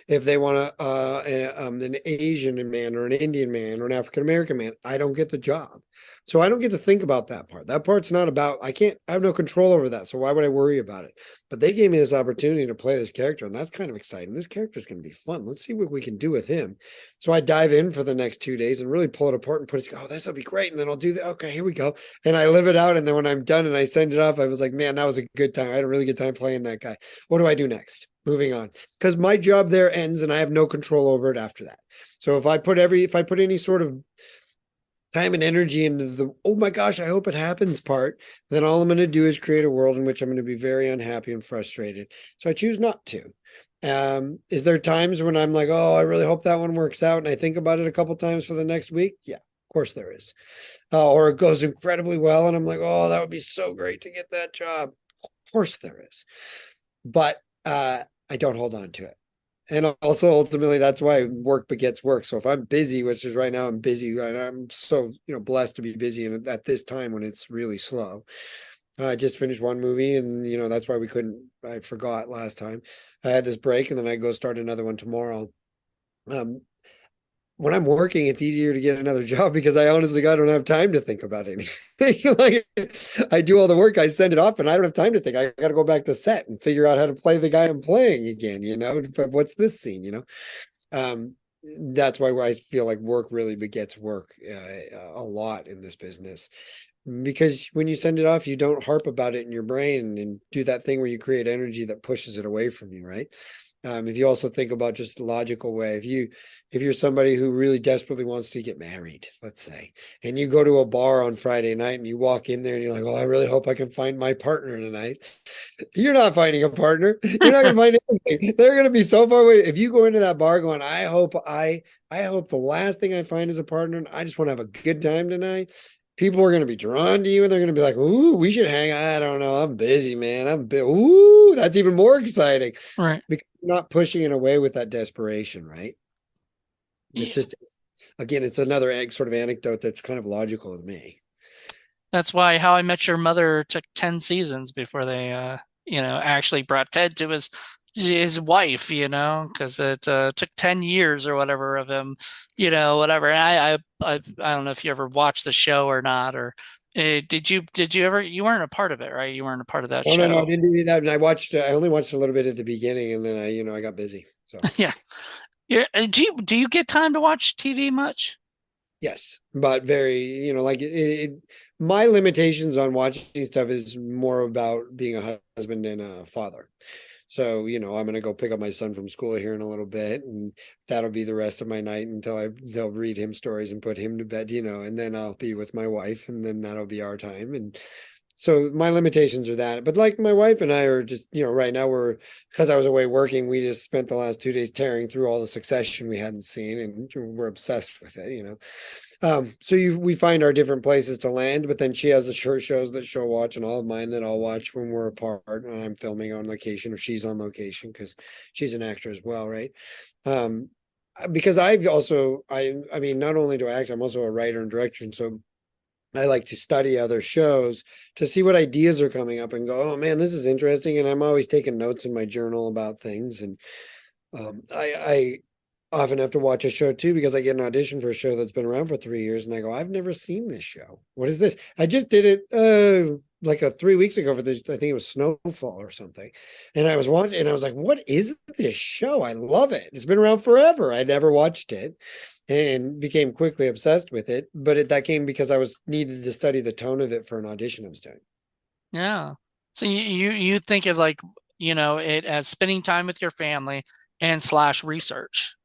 If they want an Asian man or an Indian man or an African American man, I don't get the job. So I don't get to think about that part. That part's not about, I have no control over that. So why would I worry about it? But they gave me this opportunity to play this character, and that's kind of exciting. This character is going to be fun. Let's see what we can do with him. So I dive in for the next 2 days and really pull it apart and put it, oh, this will be great. And then I'll do that. Okay, here we go. And I live it out. And then when I'm done and I send it off, I was like, man, that was a good time. I had a really good time playing that guy. What do I do next? Moving on, because my job there ends and I have no control over it after that. So if I put any sort of time and energy into the, oh my gosh, I hope it happens part, then all I'm going to do is create a world in which I'm going to be very unhappy and frustrated. So I choose not to. Is there times when I'm like, oh, I really hope that one works out, and I think about it a couple times for the next week? Yeah, of course there is. Or it goes incredibly well, and I'm like, oh, that would be so great to get that job. Of course there is. But I don't hold on to it. And also ultimately that's why work begets work. So if I'm busy, which is right now I'm busy, and I'm so blessed to be busy and at this time when it's really slow. I just finished one movie, and that's why I forgot last time. I had this break, and then I go start another one tomorrow. Um, when I'm working, it's easier to get another job because I honestly I don't have time to think about anything. Like I do all the work, I send it off, and I don't have time to think. I got to go back to set and figure out how to play the guy I'm playing again. But what's this scene? Um, that's why I feel like work really begets work a lot in this business because when you send it off, you don't harp about it in your brain and do that thing where you create energy that pushes it away from you, right? If you also think about just the logical way, if you're somebody who really desperately wants to get married, let's say, and you go to a bar on Friday night and you walk in there and you're like, oh, I really hope I can find my partner tonight. You're not finding a partner. You're not going to find anything. They're going to be so far away. If you go into that bar going, I hope the last thing I find is a partner, and I just want to have a good time tonight. People are going to be drawn to you, and they're going to be like, "Ooh, we should hang." I don't know. I'm busy, man. Ooh, that's even more exciting Right. because you're not pushing it away with that desperation, right? It's Yeah. just, again, it's another sort of anecdote that's kind of logical to me. That's why How I Met Your Mother took 10 seasons before they actually brought Ted to his wife, because it took 10 years or whatever of him, whatever. And I don't know if you ever watched the show or not, or did you ever, you weren't a part of it, right? You weren't a part of that Oh no, no, I show. didn't do that. And I only watched a little bit at the beginning, and then I got busy. So Yeah. Yeah. Do you get time to watch TV much? yes, but very, like my limitations on watching stuff is more about being a husband and a father. So, I'm gonna go pick up my son from school here in a little bit, and that'll be the rest of my night until they'll read him stories and put him to bed, and then I'll be with my wife, and then that'll be our time. And So my limitations are that. But like my wife and I are just, right now because I was away working, we just spent the last 2 days tearing through all the Succession we hadn't seen, and we're obsessed with it. So we find our different places to land, but then she has the short shows that she'll watch, and all of mine that I'll watch when we're apart and I'm filming on location or she's on location because she's an actor as well, right? Um, because I mean, not only do I act, I'm also a writer and director, and so I like to study other shows to see what ideas are coming up and go, oh man, this is interesting. And I'm always taking notes in my journal about things. And I often have to watch a show too because I get an audition for a show that's been around for 3 years, and I go, I've never seen this show. What is this? I just did it like 3 weeks ago for this. I think it was Snowfall or something, and I was watching, and I was like, what is this show? I love it. It's been around forever. I never watched it, and became quickly obsessed with it. But that came because I was needed to study the tone of it for an audition I was doing. Yeah. So you think of like, it as spending time with your family and slash research.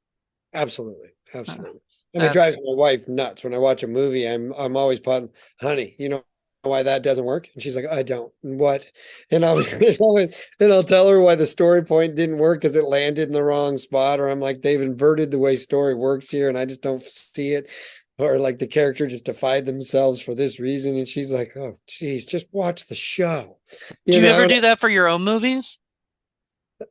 Absolutely, Uh, absolutely. And it drives That's my wife nuts when I watch a movie. I'm always putting, honey, you know why that doesn't work? And she's like, I don't. What? And I'll and I'll tell her why the story point didn't work because it landed in the wrong spot, or I'm like, they've inverted the way story works here, and I just don't see it. Or like the character just defied themselves for this reason, and she's like, "Oh, geez, just watch the show," Do you you ever know. do that for your own movies?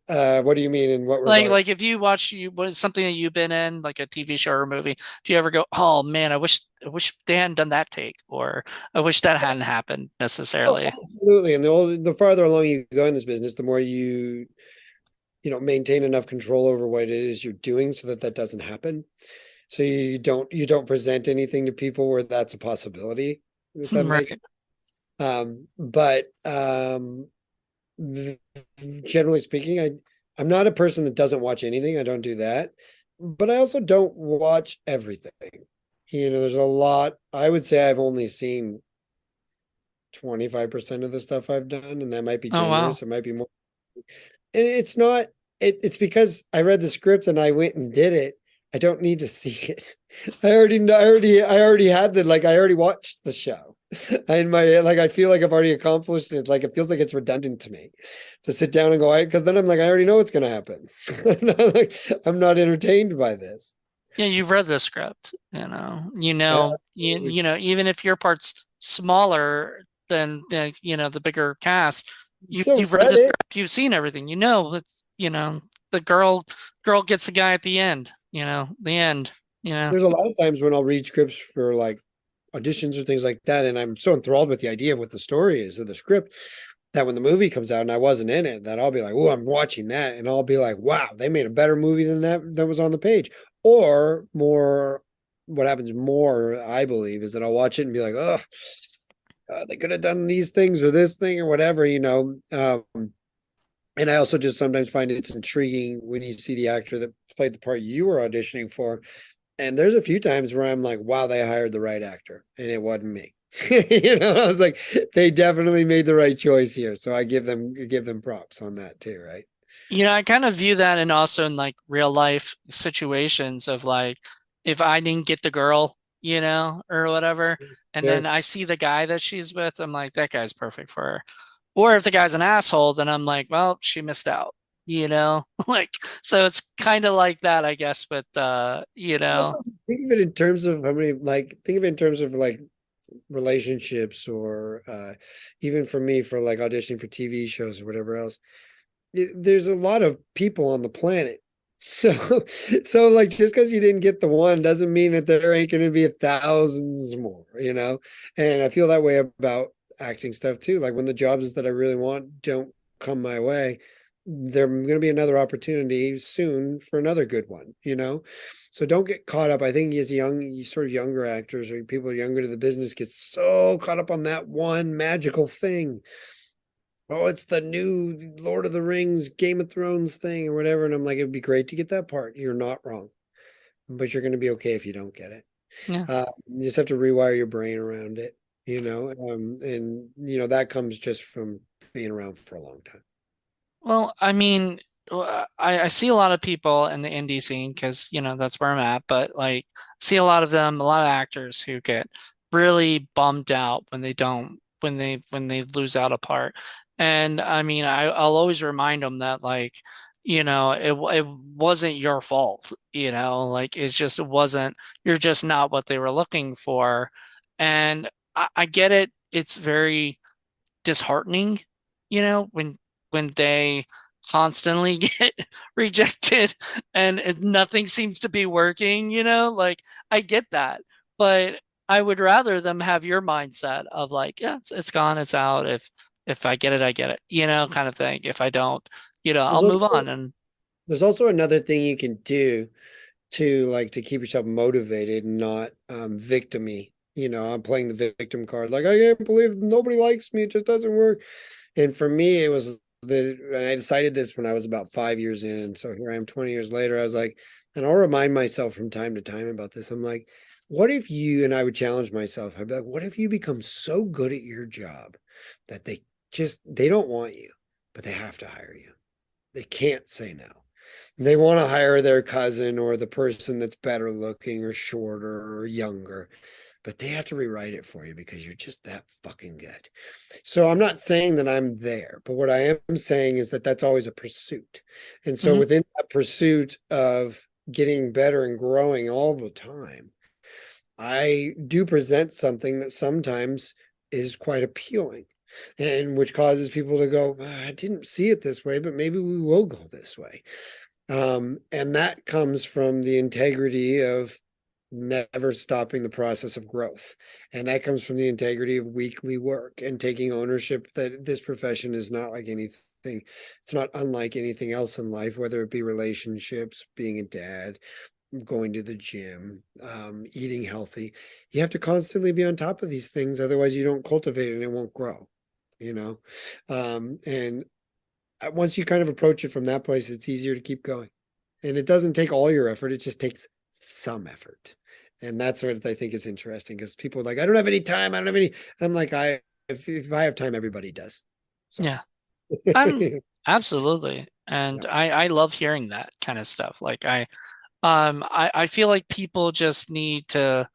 What do you mean? In what Like regard? like if you watch something that you've been in, like a TV show or a movie, do you ever go, "Oh man, I wish they hadn't done that take," or "I wish that hadn't happened Oh, necessarily." absolutely. And the farther along you go in this business, the more you maintain enough control over what it is you're doing so that that doesn't happen. So you don't present anything to people where that's a possibility, if that makes. Right. But generally speaking, I'm not a person that doesn't watch anything. I don't do that, but I also don't watch everything. There's a lot. I would say I've only seen 25% of the stuff I've done, and that might be Oh wow. generous. It might be more. And it's not, it's because I read the script and I went and did it. I don't need to see it. I already know, I already had I already watched the show. And I feel like I've already accomplished it. Like, it feels like it's redundant to me to sit down and go, because then I'm like, I already know what's going to happen. I'm not entertained by this. Yeah, you've read the script, Yeah, even if your part's smaller than the bigger cast, you you still you've read read the it. script, you've seen everything. The girl gets the guy at the end, the end, you know. There's a lot of times when I'll read scripts for like auditions or things like that, and I'm so enthralled with the idea of what the story is of the script that when the movie comes out and I wasn't in it, that I'll be like, oh, I'm watching that, and I'll be like, wow, they made a better movie than that was on the page. Or more, what happens more, I believe, is that I'll watch it and be like, oh, they could have done these things or this thing or whatever. And I also just sometimes find it's intriguing when you see the actor that played the part you were auditioning for. And there's a few times where I'm like, wow, they hired the right actor, and it wasn't me. I was like, they definitely made the right choice here. So I give them props on that too, right? I kind of view that and also in like real life situations of like if I didn't get the girl, or whatever, and then Sure. I see the guy that she's with, I'm like, that guy's perfect for her. Or if the guy's an asshole, then I'm like, well, she missed out, Like, so it's kind of like that, I guess, with Also, think of it in terms of think of it in terms of like relationships or even for me for like auditioning for TV shows or whatever else. There's a lot of people on the planet. So, so like just because you didn't get the one doesn't mean that there ain't going to be thousands more. And I feel that way about acting stuff too. Like when the jobs that I really want don't come my way, there going to be another opportunity soon for another good one. So don't get caught up. I think as sort of younger actors or people younger to the business get so caught up on that one magical thing. Oh, it's the new Lord of the Rings, Game of Thrones thing or whatever. And I'm like, it'd be great to get that part. You're not wrong, but you're going to be okay if you don't get it. yeah. You just have to rewire your brain around it. And that comes just from being around for a long time. Well, I mean, I see a lot of people in the indie scene because, that's where I'm at, but see a lot of them, a lot of actors who get really bummed out when they don't when they lose out a part. And I mean, I'll always remind them that like, it wasn't your fault, like it wasn't, you're just not what they were looking for. And I get it. It's very disheartening, when they constantly get rejected and nothing seems to be working, like I get that. But I would rather them have your mindset of like, yeah, it's gone, it's out. If I get it, I get it, kind of thing. If I don't, There's I'll move also on. And there's also another thing you can do to like to keep yourself motivated and not victimy. I'm playing the victim card. Like, I can't believe nobody likes me. It just doesn't work. And for me, it was and I decided this when I was about 5 years in. And so here I am 20 years later. I was like, and I'll remind myself from time to time about this. I'm like, what if you, and I would challenge myself, I'd be like, what if you become so good at your job that they don't want you, but they have to hire you? They can't say no. They want to hire their cousin or the person that's better looking or shorter or younger, but they have to rewrite it for you because you're just that fucking good. So I'm not saying that I'm there, but what I am saying is that that's always a pursuit. And so Mhm. within that pursuit of getting better and growing all the time, I do present something that sometimes is quite appealing and which causes people to go, I didn't see it this way, but maybe we will go this way. And that comes from the integrity of never stopping the process of growth. And that comes from the integrity of weekly work and taking ownership that this profession is not like anything. It's not unlike anything else in life, whether it be relationships, being a dad, going to the gym, eating healthy. You have to constantly be on top of these things. Otherwise, you don't cultivate it and it won't grow, you know? And once you kind of approach it from that place, it's easier to keep going. And it doesn't take all your effort, it just takes some effort. And that's what I think is interesting because people are like, I don't have any time. I don't have any. I'm like, if I have time, everybody does. So, Yeah, I'm yeah. absolutely. And I love hearing that kind of stuff. Like I feel like people just need to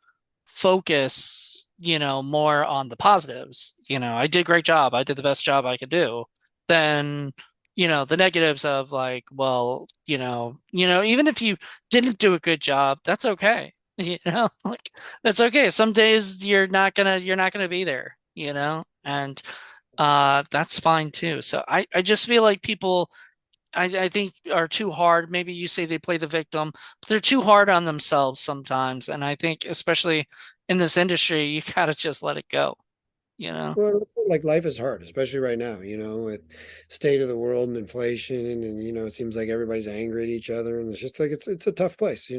focus, more on the positives. I did a great job. I did the best job I could do. Then, the negatives of like, well, even if you didn't do a good job, that's okay. Like that's okay. Some days you're not gonna be there, and that's fine too. So I just feel like people I think are too hard. Maybe you say they play the victim, but they're too hard on themselves sometimes. And I think especially in this industry, you gotta just let it go, you know? Well, like life is hard, especially right now, with state of the world and inflation, and it seems like everybody's angry at each other, and it's just like it's a tough place.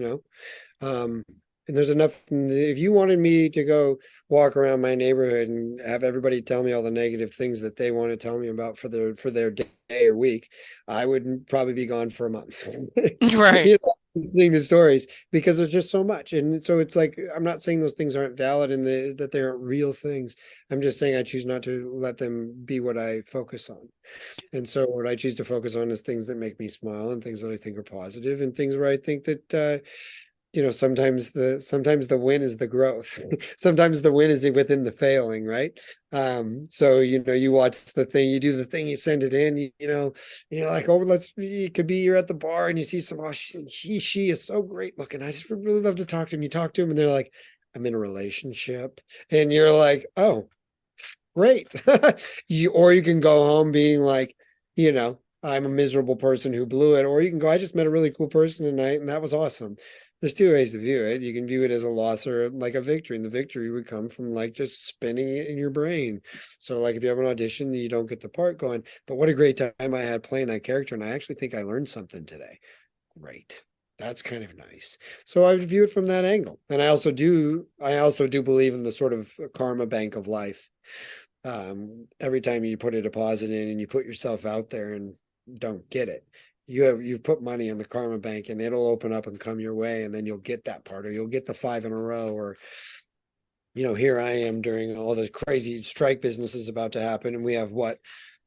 And there's enough. If you wanted me to go walk around my neighborhood and have everybody tell me all the negative things that they want to tell me about for their day or week, I would probably be gone for a month. Right. Listening to stories because there's just so much. And so it's like I'm not saying those things aren't valid and that they aren't real things. I'm just saying I choose not to let them be what I focus on. And so what I choose to focus on is things that make me smile and things that I think are positive and things where I think that sometimes the win is the growth. Sometimes the win is within the failing, right? So you watch the thing, you do the thing, you send it in, you're like, oh, it could be you're at the bar and you see some, oh, she is so great looking. I just would really love to talk to him. You talk to him and they're like, I'm in a relationship. And you're like, oh, great. Or you can go home being like, I'm a miserable person who blew it. Or you can go, I just met a really cool person tonight and that was awesome. There's two ways to view it. You can view it as a loss or like a victory. And the victory would come from like just spinning it in your brain. So like if you have an audition, you don't get the part going, but what a great time I had playing that character. And I actually think I learned something today. Great. That's kind of nice. So I would view it from that angle. And I also do believe in the sort of karma bank of life. Every time you put a deposit in and you put yourself out there and don't get it, you've put money in the karma bank and it'll open up and come your way, and then you'll get that part, or you'll get the 5 in a row, or here I am during all this crazy strike business is about to happen, and we have what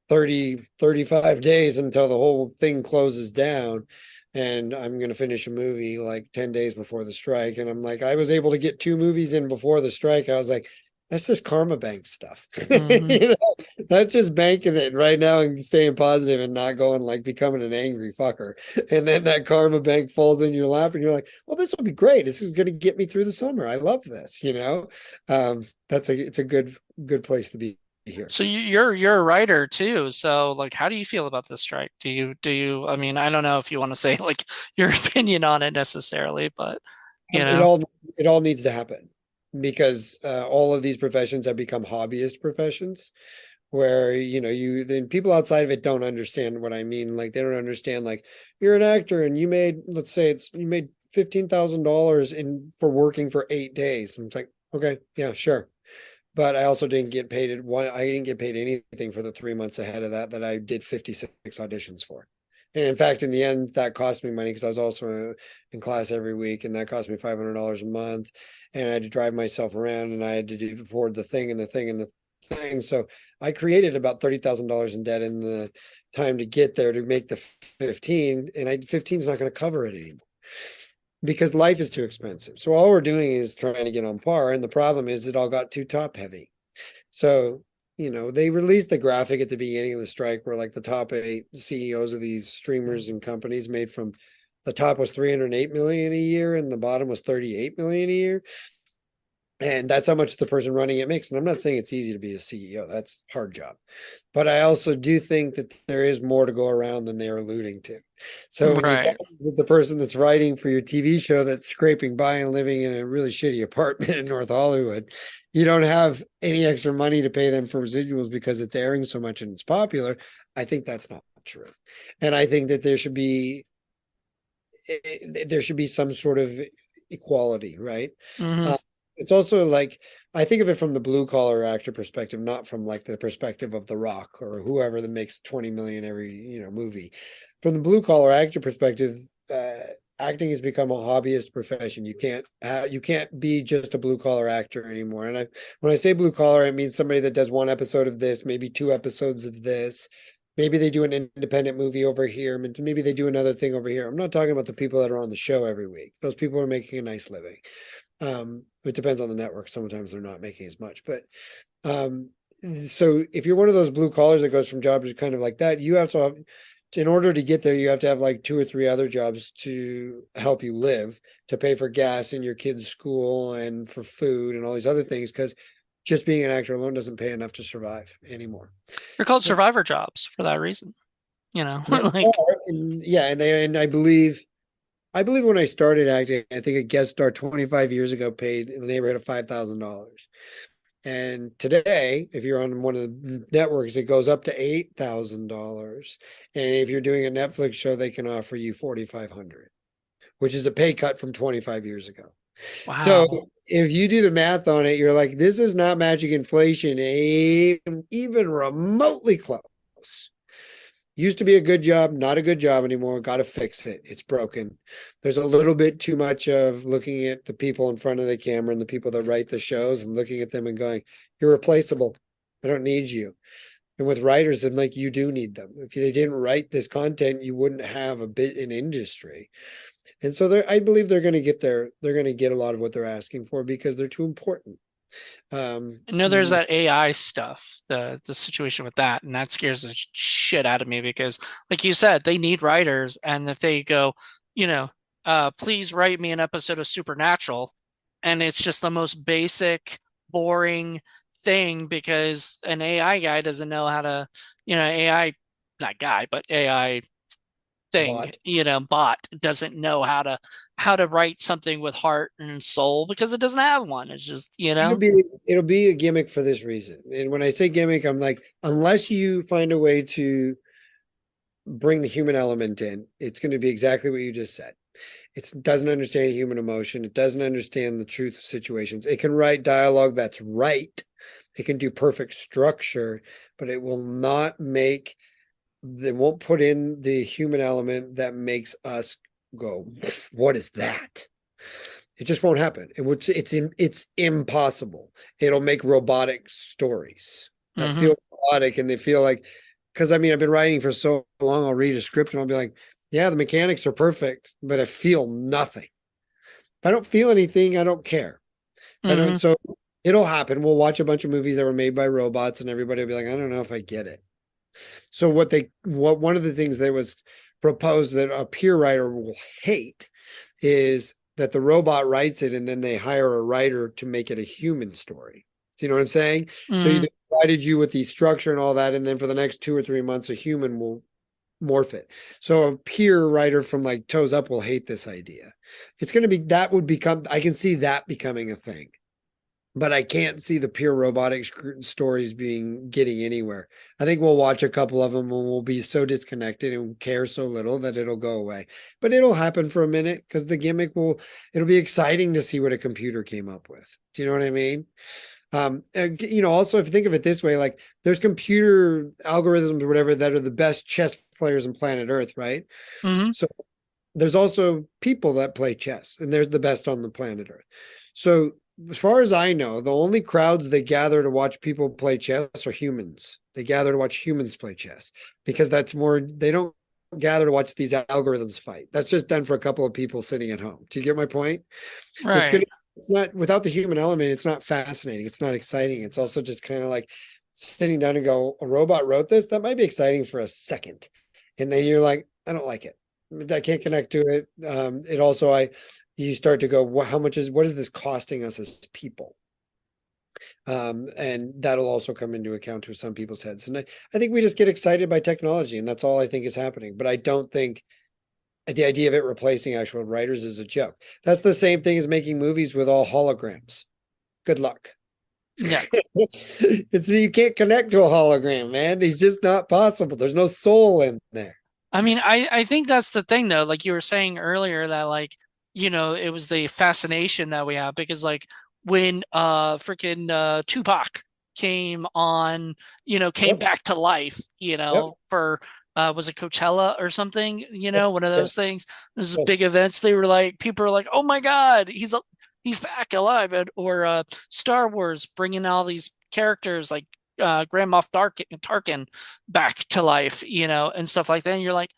35 days until the whole thing closes down. And I'm going to finish a movie like 10 days before the strike. And I'm like, I was able to get 2 movies in before the strike. I was like, That's just karma bank stuff. Hmm. That's just banking it right now and staying positive and not going like becoming an angry fucker. And then that karma bank falls in your lap and you're like, well, this will be great. This is going to get me through the summer. I love this, it's a good place to be here. So you're a writer too. So like, how do you feel about this strike? Do you? I mean, I don't know if you want to say like your opinion on it necessarily, but you Um, it know. all it all needs to happen because all of these professions have become hobbyist professions where you then people outside of it don't understand what I mean. Like they don't understand like you're an actor and you made, let's say you made $15,000 in for working for 8 days. And it's like, okay, yeah, sure. But I also didn't get paid I didn't get paid anything for the 3 months ahead of that I did 56 auditions for. And in fact, in the end, that cost me money because I was also in class every week, and that cost me $500 a month. And I had to drive myself around, and I had to afford the thing and the thing and the thing. So I created about $30,000 in debt in the time to get there to make the 15, and 15 is not going to cover it anymore because life is too expensive. So all we're doing is trying to get on par. And the problem is it all got too top heavy. So, they released the graphic at the beginning of the strike where like the top 8 CEOs of these streamers and companies made from the top was 308 million a year and the bottom was 38 million a year. And that's how much the person running it makes. And I'm not saying it's easy to be a CEO. That's a hard job. But I also do think that there is more to go around than they're alluding to. So when you talk Right. with the person that's writing for your TV show that's scraping by and living in a really shitty apartment in North Hollywood, you don't have any extra money to pay them for residuals because it's airing so much and it's popular. I think that's not true. And I think that there should be some sort of equality, right? Hmm. Uh, it's also like I think of it from the blue collar actor perspective, not from like the perspective of The Rock or whoever that makes 20 million every movie. From the blue collar actor perspective, acting has become a hobbyist profession. You can't be just a blue collar actor anymore. And when I say blue collar, I mean somebody that does one episode of this, maybe 2 episodes of this. Maybe they do an independent movie over here. Maybe they do another thing over here. I'm not talking about the people that are on the show every week. Those people are making a nice living. It depends on the network. Sometimes they're not making as much, but um, so if you're one of those blue collars that goes from job to kind of like that, you have to have, in order to get there, you have to have like 2 or 3 other jobs to help you live, to pay for gas in your kids' school and for food and all these other things. Because just being an actor alone doesn't pay enough to survive anymore. They're called survivor jobs for that reason. You know, They like, are, and yeah, and I believe when I started acting, I think a guest star 25 years ago paid in the neighborhood of $5,000. And today, if you're on one of the networks, it goes up to $8,000. And if you're doing a Netflix show, they can offer you 4,500, which is a pay cut from 25 years ago. So wow. if you do the math on it, you're like, this is not matching inflation, even remotely close. Used to be a good job, not a good job anymore. Got to fix it. It's broken. There's a little bit too much of looking at the people in front of the camera and the people that write the shows and looking at them and going, you're replaceable. I don't need you. And with writers, I'm like, you do need them. If they didn't write this content, you wouldn't have a bit in industry. And so I believe they're going to get there. They're going to get a lot of what they're asking for because they're too important. I know there's that AI stuff, the situation with that, and that scares the shit out of me because, like you said, they need writers, and if they go, you know, please write me an episode of Supernatural, and it's just the most basic, boring thing because an AI guy doesn't know how to, AI, not guy, but AI thing, Bought. bot doesn't know how to write something with heart and soul because it doesn't have one. It's just, It'll be a gimmick for this reason. And when I say gimmick, I'm like, unless you find a way to bring the human element in, it's going to be exactly what you just said. It doesn't understand human emotion. It doesn't understand the truth of situations. It can write dialogue that's right. It can do perfect structure, but it will not make, they won't put in the human element that makes us go, what is that? It just won't happen. It's impossible. It'll make robotic stories that hmm feel robotic and they feel like, because I mean, I've been writing for so long, I'll read a script and I'll be like, yeah, the mechanics are perfect, but I feel nothing. If I don't feel anything, I don't care. If I don't, hmm so It'll happen. We'll watch a bunch of movies that were made by robots, and everybody will be like, I don't know if I get it. So what one of the things that was proposed that a peer writer will hate is that the robot writes it and then they hire a writer to make it a human story. Do you know what I'm saying? So Mm, you provided you with the structure and all that, and then for the next 2 or 3 months, a human will morph it. So a peer writer from like Toes Up will hate this idea. It's going to be that would become, I can see that becoming a thing, but I can't see the pure robotic stories being getting anywhere. I think we'll watch a couple of them and we'll be so disconnected and care so little that it'll go away. But it'll happen for a minute because the gimmick will. It'll be exciting to see what a computer came up with. Do you know what I mean? Also, if you think of it this way, like there's computer algorithms or whatever that are the best chess players on planet Earth, right? hmm So there's also people that play chess, and they're the best on the planet Earth. So as far as I know, the only crowds that gather to watch people play chess are humans. They gather to watch humans play chess because that's more, they don't gather to watch these algorithms fight. That's just done for a couple of people sitting at home. Do you get my point? It's Right. gonna, it's not without the human element, it's not fascinating. It's not exciting. It's also just kind of like sitting down and go, a robot wrote this. That might be exciting for a second. And then you're like, I don't like it. I can't connect to it. It also, you start to go, well, what is this costing us as people? And that'll also come into account for some people's heads. And I think we just get excited by technology, and that's all I think is happening. But I don't think the idea of it replacing actual writers is a joke. That's the same thing as making movies with all holograms. Good luck. Yeah. It's you can't connect to a hologram, man. He's just not possible. There's no soul in there. I mean, I think that's the thing though, like you were saying earlier that like, it was the fascination that we have because like when freaking Tupac came on, came Yep. back to life, Yep. for was it Coachella or something, one of Yes. those things. This is big Yes. events. They were like people are like, "Oh my God, he's back alive." Or Star Wars bringing all these characters like Grand Moff Tarkin back to life, and stuff like that. And you're like,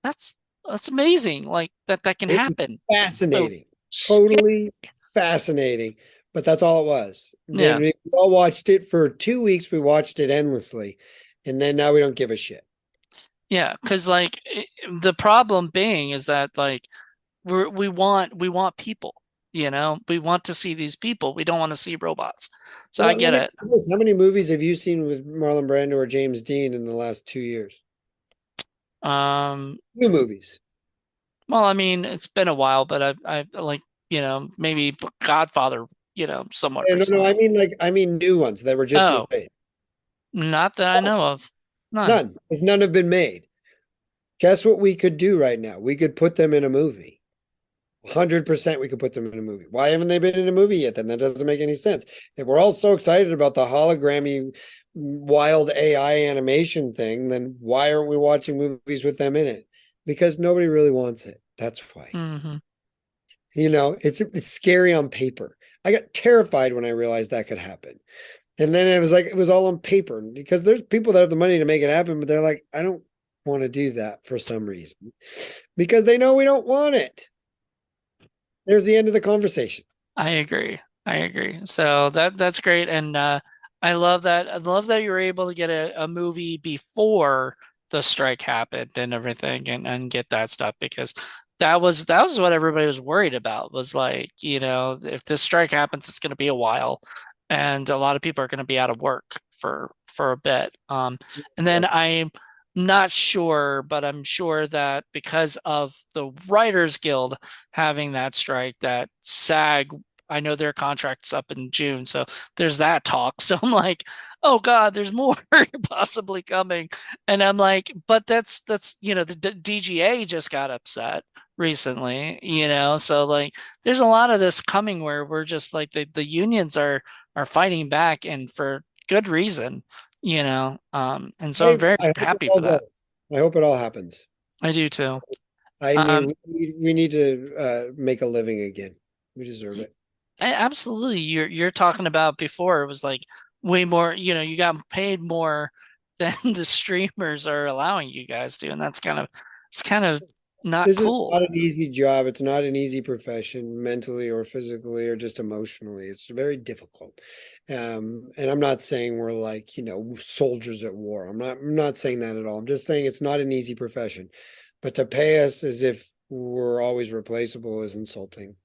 that's that's amazing, like that can It was happen. So fascinating. scary. Totally fascinating. But that's all it was. Then Yeah, we all watched it for 2 weeks. We watched it endlessly. And then now we don't give a shit. yeah, because like the problem being is that like we want people, we want to see these people. We don't want to see robots. So I Let get me it. how many movies have you seen with Marlon Brando or James Dean in the last 2 years? Um, New movies. well, I mean, it's been a while, but I like, maybe Godfather, somewhat No, no, recently. I mean new ones that were just Oh, made. not that I know of. None. None, because none have been made. Guess what we could do right now? We could put them in a movie. 100% we could put them in a movie. Why haven't they been in a movie yet? Then that doesn't make any sense. If we're all so excited about the hologrammy wild AI animation thing, then why aren't we watching movies with them in it? Because nobody really wants it. That's why. Hmm. It's scary on paper. I got terrified when I realized that could happen. And then it was like it was all on paper because there's people that have the money to make it happen, but they're like, I don't want to do that for some reason because they know we don't want it. There's the end of the conversation. I agree. I agree. So that's great. And I love that. I love that you were able to get a movie before the strike happened and everything and get that stuff because that was what everybody was worried about was like, if this strike happens, it's gonna be a while and a lot of people are gonna be out of work for a bit. And then I'm not sure, but I'm sure that because of the Writers Guild having that strike, that SAG, I know their contract's up in June, so there's that talk. So I'm like, oh God, there's more possibly coming. And I'm like, but that's the DGA just got upset recently, so like there's a lot of this coming where we're just like the unions are fighting back and for good reason, and so I'm very I hope it happy all for goes. that. I hope it all happens. I do too. I mean, Um, we need to make a living again. We deserve it. Absolutely. You're talking about before it was like way more, you got paid more than the streamers are allowing you guys to, and it's kind of not This is not cool. an easy job. It's not an easy profession, mentally or physically or just emotionally. It's very difficult. And I'm not saying we're like, soldiers at war. I'm not saying that at all. I'm just saying it's not an easy profession. But to pay us as if we're always replaceable is insulting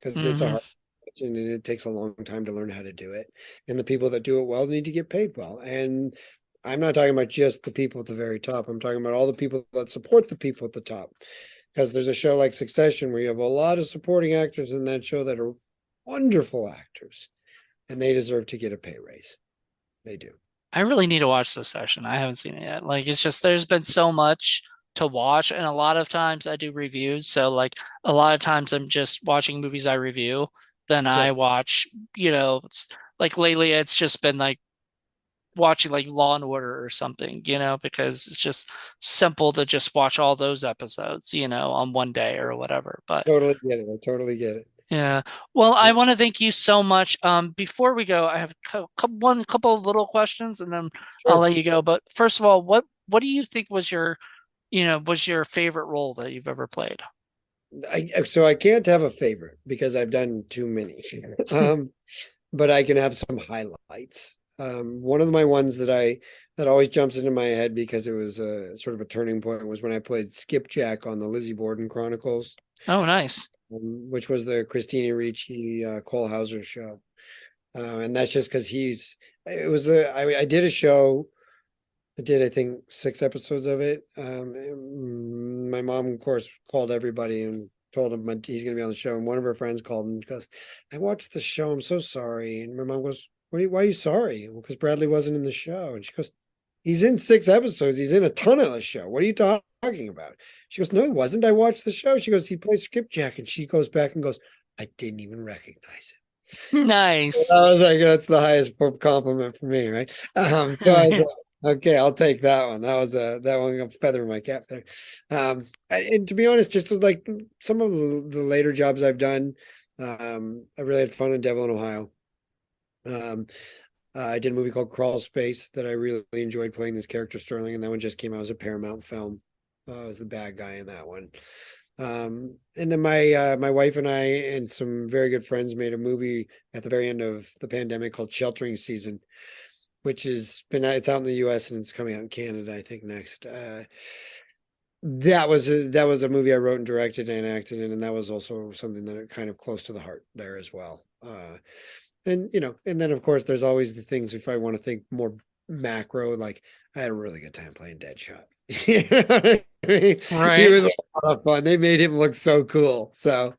because it's a Hmm. hard profession and it takes a long time to learn how to do it. And the people that do it well need to get paid well. And I'm not talking about just the people at the very top. I'm talking about all the people that support the people at the top. Because there's a show like Succession where you have a lot of supporting actors in that show that are wonderful actors and they deserve to get a pay raise. They do. I really need to watch this session. I haven't seen it yet. Like it's just there's been so much to watch, and a lot of times I do reviews. So like a lot of times I'm just watching movies I review. Then I Yep. watch, like lately it's just been like watching like Law and Order or something, because it's just simple to just watch all those episodes, on one day or whatever. But Totally get it. I totally get it. yeah. Well, I Yep. want to thank you so much. Before we go, I have one couple of little questions and then I'll Sure. let you go. But first of all, what do you think was your favorite role that you've ever played? So I can't have a favorite because I've done too many. Um, but I can have some highlights. One of my ones that always jumps into my head because it was a sort of a turning point was when I played Skipjack on the Lizzie Borden Chronicles, Oh, nice. which was the Christina Ricci Cole Hauser show. And that's just because I did a show. I did, I think, 6 episodes of it. My mom, of course, called everybody and told him he's going to be on the show. And one of her friends called him and goes, I watched the show. I'm so sorry. And my mom goes, why are you sorry? Well, because Bradley wasn't in the show. And she goes, he's in 6 episodes. He's in a ton of the show. What are you talking about? She goes, no, he wasn't. I watched the show. She goes, he plays Skipjack. And she goes back and goes, I didn't even recognize it. Nice. I was like, that's the highest compliment for me, right? So I was like, okay, I'll take that one. That one a feather in my cap there. And to be honest, just like some of the later jobs I've done, I really had fun in Devil in Ohio. Um, I did a movie called Crawl Space that I really enjoyed playing this character Sterling, and that one just came out as a Paramount film. I was the bad guy in that one. And then my wife and I and some very good friends made a movie at the very end of the pandemic called Sheltering Season, which it's out in the US and it's coming out in Canada, I think next. That was a movie I wrote and directed and acted in, and that was also something that are kind of close to the heart there as well. And then of course there's always the things if I want to think more macro, like I had a really good time playing Deadshot. You know what I mean? He Right. was a lot of fun. They made him look so cool. So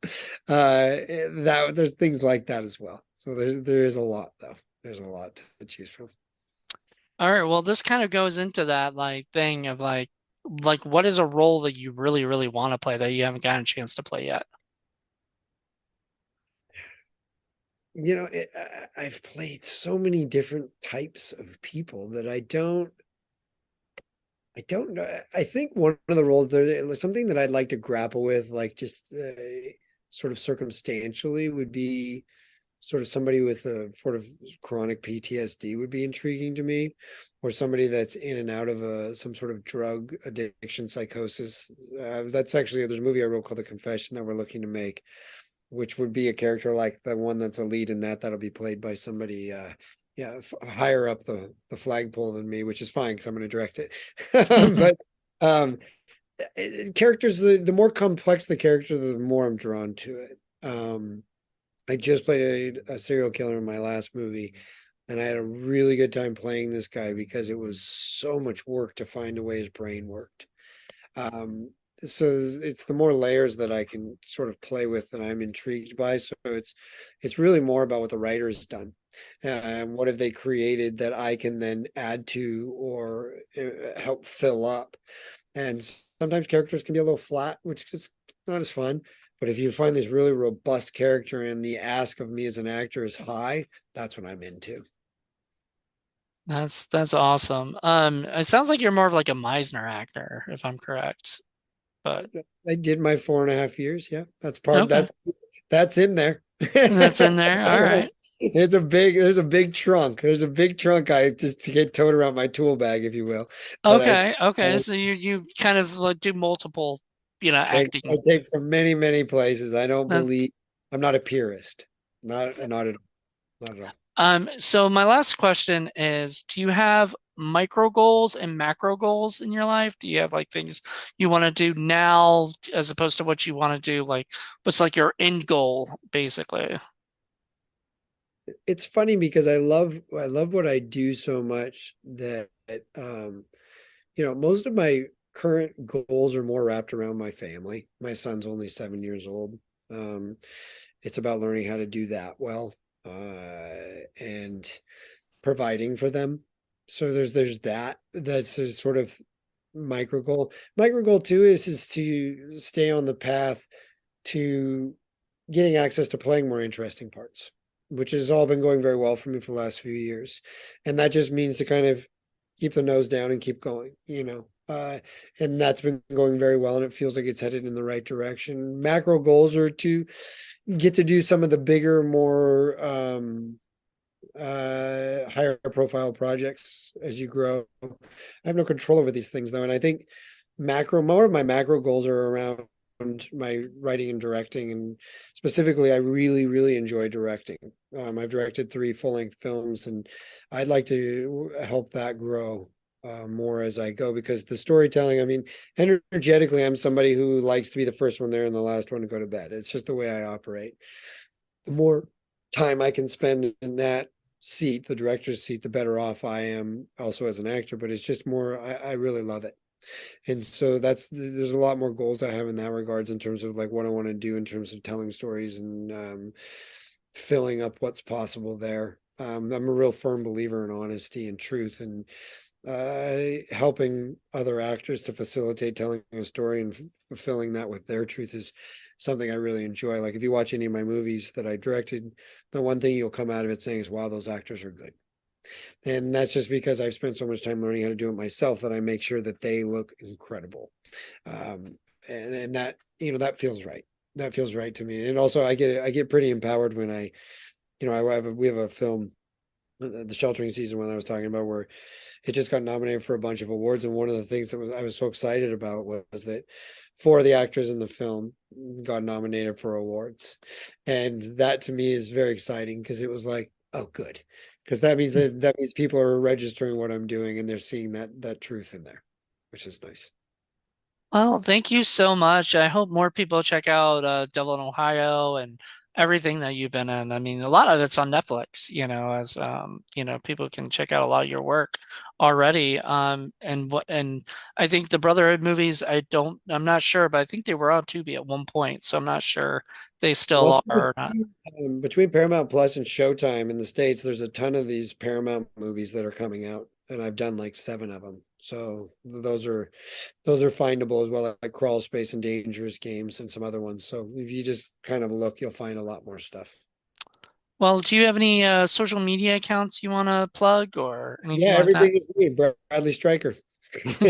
that there's things like that as well. So there is a lot though. There's a lot to choose from. All right. Well, this kind of goes into that like thing of like what is a role that you really, really want to play that you haven't gotten a chance to play yet? I've played so many different types of people that I don't know. I think one of the roles there, something that I'd like to grapple with, like just sort of circumstantially, would be sort of somebody with a sort of chronic PTSD would be intriguing to me, or somebody that's in and out of some sort of drug addiction psychosis. That's actually there's a movie I wrote called The Confession that we're looking to make, which would be a character like the one that's a lead in that'll be played by somebody yeah, higher up the flagpole than me, which is fine because I'm going to direct it. But um characters, the more complex the character, the more I'm drawn to it. I just played a serial killer in my last movie, and I had a really good time playing this guy because it was so much work to find a way his brain worked. Um, so it's the more layers that I can sort of play with that I'm intrigued by. So it's really more about what the writer's done. What have they created that I can then add to or help fill up? And sometimes characters can be a little flat, which is not as fun. But if you find this really robust character and the ask of me as an actor is high, that's what I'm into. That's awesome. It sounds like you're more of like a Meisner actor, if I'm correct. But I did my 4.5 years. Yeah, that's part. okay, That's in there. that's in there. All right. There's a big trunk. There's a big trunk I just to get towed around my tool bag, if you will. That I Okay. Okay. So you kind of like do multiple. acting. I take from many, many places. I don't Uh, believe I'm not a purist. Not at all. Not at all. So my last question is, do you have micro goals and macro goals in your life? Do you have like things you want to do now as opposed to what you want to do? Like, what's like your end goal, basically? It's funny because I love what I do so much that most of my current goals are more wrapped around my family. My son's only 7 years old. Um, it's about learning how to do that well, and providing for them. So there's that. That's a sort of micro goal. Micro goal two is to stay on the path to getting access to playing more interesting parts, which has all been going very well for me for the last few years. And that just means to kind of keep the nose down and keep going. And that's been going very well, and it feels like it's headed in the right direction. Macro goals are to get to do some of the bigger, more higher profile projects as you grow. I have no control over these things though, and I think more of my macro goals are around my writing and directing, and specifically I really really enjoy directing. I've directed 3 full-length films, and I'd like to help that grow more as I go, because the storytelling, I mean, energetically I'm somebody who likes to be the first one there and the last one to go to bed. It's just the way I operate. The more time I can spend in that seat, the director's seat, the better off I am also as an actor. But it's just more, I really love it. And so there's a lot more goals I have in that regards, in terms of like what I want to do in terms of telling stories and filling up what's possible there. I'm a real firm believer in honesty and truth, and helping other actors to facilitate telling a story and fulfilling that with their truth is something I really enjoy. Like if you watch any of my movies that I directed, the one thing you'll come out of it saying is, wow, those actors are good. And that's just because I've spent so much time learning how to do it myself that I make sure that they look incredible. And that, that feels right. That feels right to me. And also I get pretty empowered when we have a film, the sheltering season one I was talking about, where it just got nominated for a bunch of awards. And one of the things that I was so excited about was that 4 of the actors in the film got nominated for awards. And that to me is very exciting, because it was like, oh, good. Because that means people are registering what I'm doing, and they're seeing that truth in there, which is nice. Well, thank you so much. I hope more people check out Devil in Ohio and everything that you've been in. I mean, a lot of it's on Netflix, as people can check out a lot of your work already. And I think the Brotherhood movies, I'm not sure, but I think they were on Tubi at one point, so I'm not sure they still Also, are or not. between Paramount Plus and Showtime in the States, there's a ton of these Paramount movies that are coming out, and I've done like 7 of them. So those are findable as well, like Crawl Space and Dangerous Games and some other ones. So if you just kind of look, you'll find a lot more stuff. Well, do you have any social media accounts you want to plug or anything Yeah, like that? everything is me, Bradley Stryker.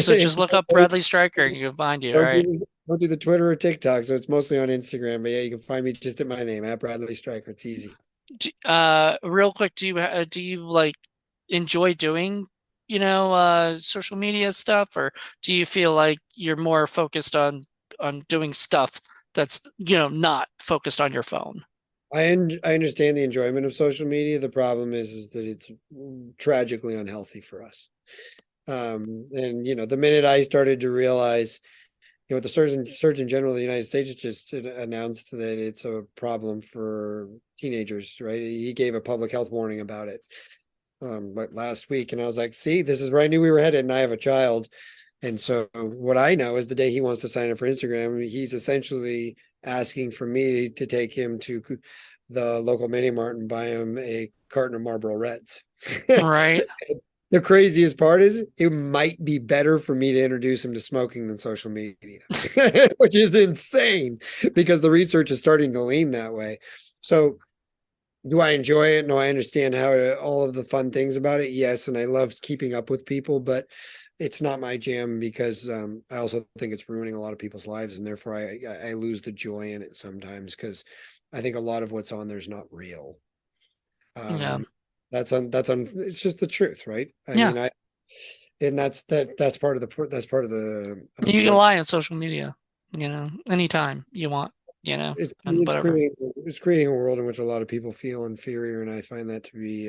So just look up Bradley Stryker and you can find you, Don't do right? the, don't do the Twitter or TikTok, so it's mostly on Instagram. But yeah, you can find me just at my name, at Bradley Stryker. It's easy. Real quick, do you like enjoy doing, social media stuff, or do you feel like you're more focused on doing stuff that's, not focused on your phone? I understand the enjoyment of social media. The problem is that it's tragically unhealthy for us. And the minute I started to realize, the Surgeon General of the United States just announced that it's a problem for teenagers, right? He gave a public health warning about it, like last week, and I was like, see, this is where I knew we were headed. And I have a child, and so what I know is the day he wants to sign up for Instagram, he's essentially asking for me to take him to the local mini mart and buy him a carton of Marlboro Reds. Right. The craziest part is it might be better for me to introduce him to smoking than social media, which is insane, because the research is starting to lean that way. So do I enjoy it? No, I understand all of the fun things about it. Yes. And I love keeping up with people, but it's not my jam, because I also think it's ruining a lot of people's lives. And therefore I lose the joy in it sometimes, because I think a lot of what's on there is not real. Yeah. Um, it's just the truth, right? I Yeah. mean, and that's part of the You can what lie on social media. anytime you want, It's and it's whatever. creating a world in which a lot of people feel inferior, and I find that to be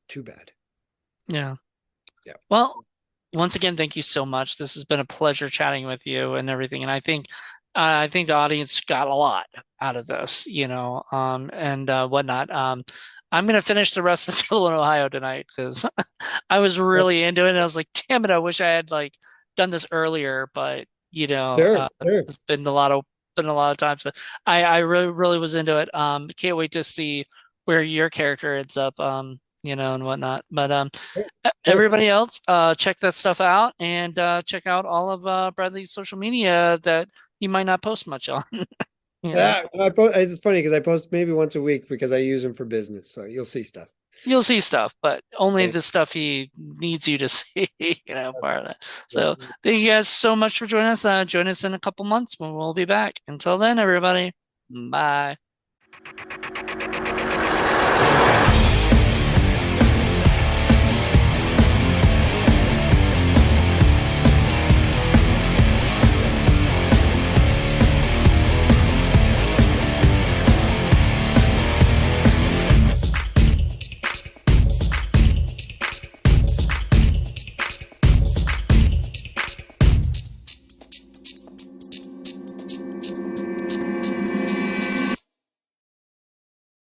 too bad. Yeah. Yeah. Well, once again, thank you so much. This has been a pleasure chatting with you and everything. And I think the audience got a lot out of this, and whatnot. I'm gonna finish the rest of Still in Ohio tonight because I was really into it. And I was like, damn it, I wish I had like done this earlier, but Sure, sure. it's been a lot of times. So I really really was into it. Can't wait to see where your character ends up, and whatnot. But Sure. everybody else, check that stuff out and check out all of Bradley's social media that he might not post much on. you know, It's funny because I post maybe once a week because I use them for business, so you'll see stuff. you'll see stuff, but only Yeah. the stuff he needs you to see, part of that. So Yeah. thank you guys so much for joining us. Join us in a couple months when we'll be back. Until then, everybody, bye.